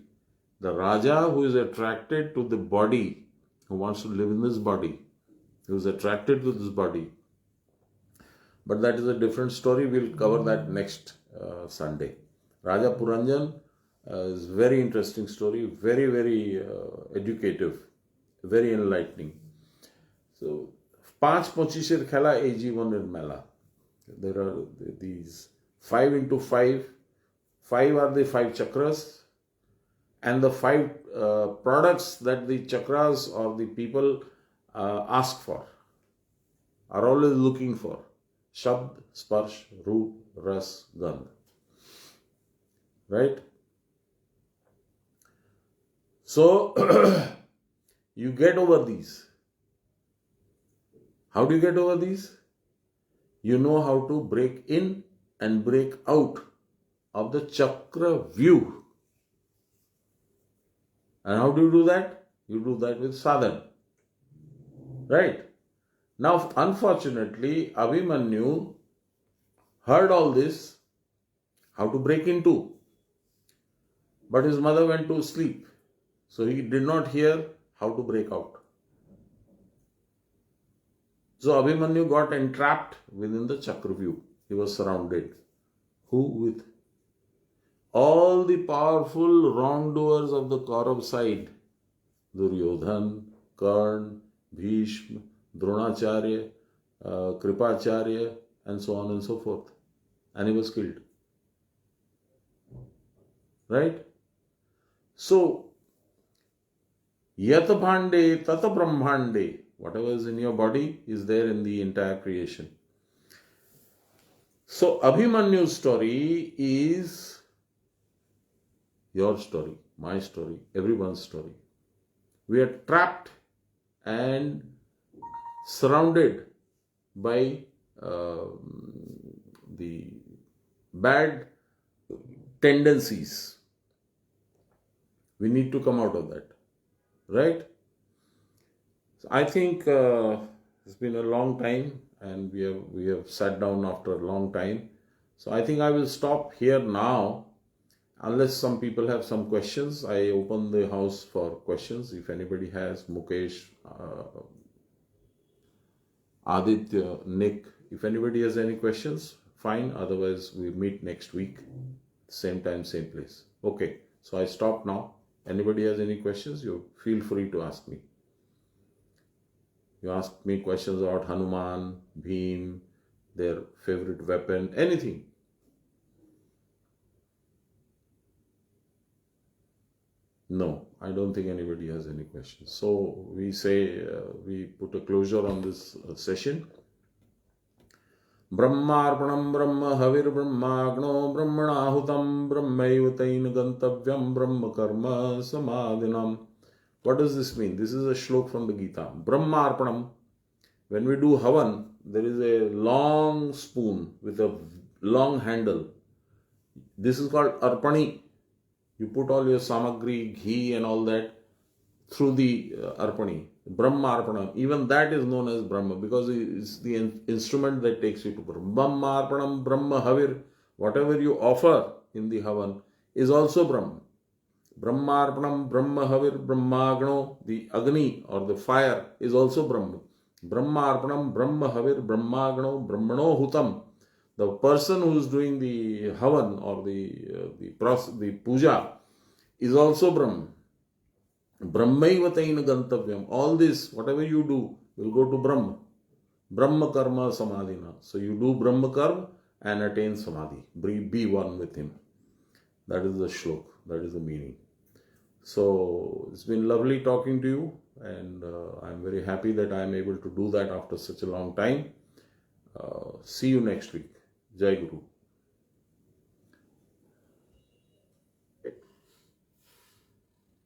The Raja who is attracted to the body, who wants to live in this body, who is attracted to this body. But that is a different story. We'll cover that next Sunday. Raja Puranjan is a very interesting story, very, very educative, very enlightening. So, 5-25 khela ei jiboner mela. There are these 5 into 5. 5 are the 5 chakras, and the 5 products that the chakras or the people ask for, are always looking for: Shabd, Sparsh, Roop, Ras, Gandh. Right? So, you get over these. How do you get over these? You know how to break in and break out of the chakra view. And how do you do that? You do that with sadhana. Right? Now, unfortunately, Abhimanyu heard all this, how to break into. But his mother went to sleep. So he did not hear how to break out. So Abhimanyu got entrapped within the chakra view. He was surrounded. Who? With all the powerful wrongdoers of the Kaurav side. Duryodhan, Karn, Bhishma, Dronacharya, Kripacharya, and so on and so forth. And he was killed. Right? So, Yat Bhande, Tata Brahmande, whatever is in your body is there in the entire creation. So, Abhimanyu's story is your story, my story, everyone's story. We are trapped and surrounded by the bad tendencies. We need to come out of that. Right? So I think it's been a long time and we have sat down after a long time. So I think I will stop here now. Unless some people have some questions, I open the house for questions. If anybody has, Mukesh, Aditya, Nick, if anybody has any questions, fine. Otherwise, we meet next week, same time, same place. Okay, so I stop now. Anybody has any questions, you feel free to ask me. You ask me questions about Hanuman, Bheem, their favorite weapon, anything. No, I don't think anybody has any questions. So we say, we put a closure on this session. Brahmarpanam Brahma Havir Brahmagno Brahmanahutam Brahmaivatain Gantavyam Brahma Karma Samadhinam. What does this mean? This is a shlok from the Gita. Brahmarpanam. When we do Havan, there is a long spoon with a long handle. This is called Arpani. You put all your samagri, ghee and all that through the Arpani. Brahmarpanam, even that is known as Brahma because it's the instrument that takes you to Brahma. Brahmarpanam, Brahma Havir, whatever you offer in the Havan is also Brahma. Brahmarpanam, Brahma Havir, Brahmagno, the Agni or the fire is also Brahma. Brahmarpanam, Brahma Havir, Brahmagno, Brahmano Hutam. The person who is doing the Havan or the puja is also Brahma. Brahmaiva taina gantavyam. All this, whatever you do, will go to Brahma. Brahma karma samadhina. So you do Brahma karma and attain samadhi. Be one with him. That is the shlok. That is the meaning. So it's been lovely talking to you, and I'm very happy that I'm able to do that after such a long time. See you next week. Jai Guru.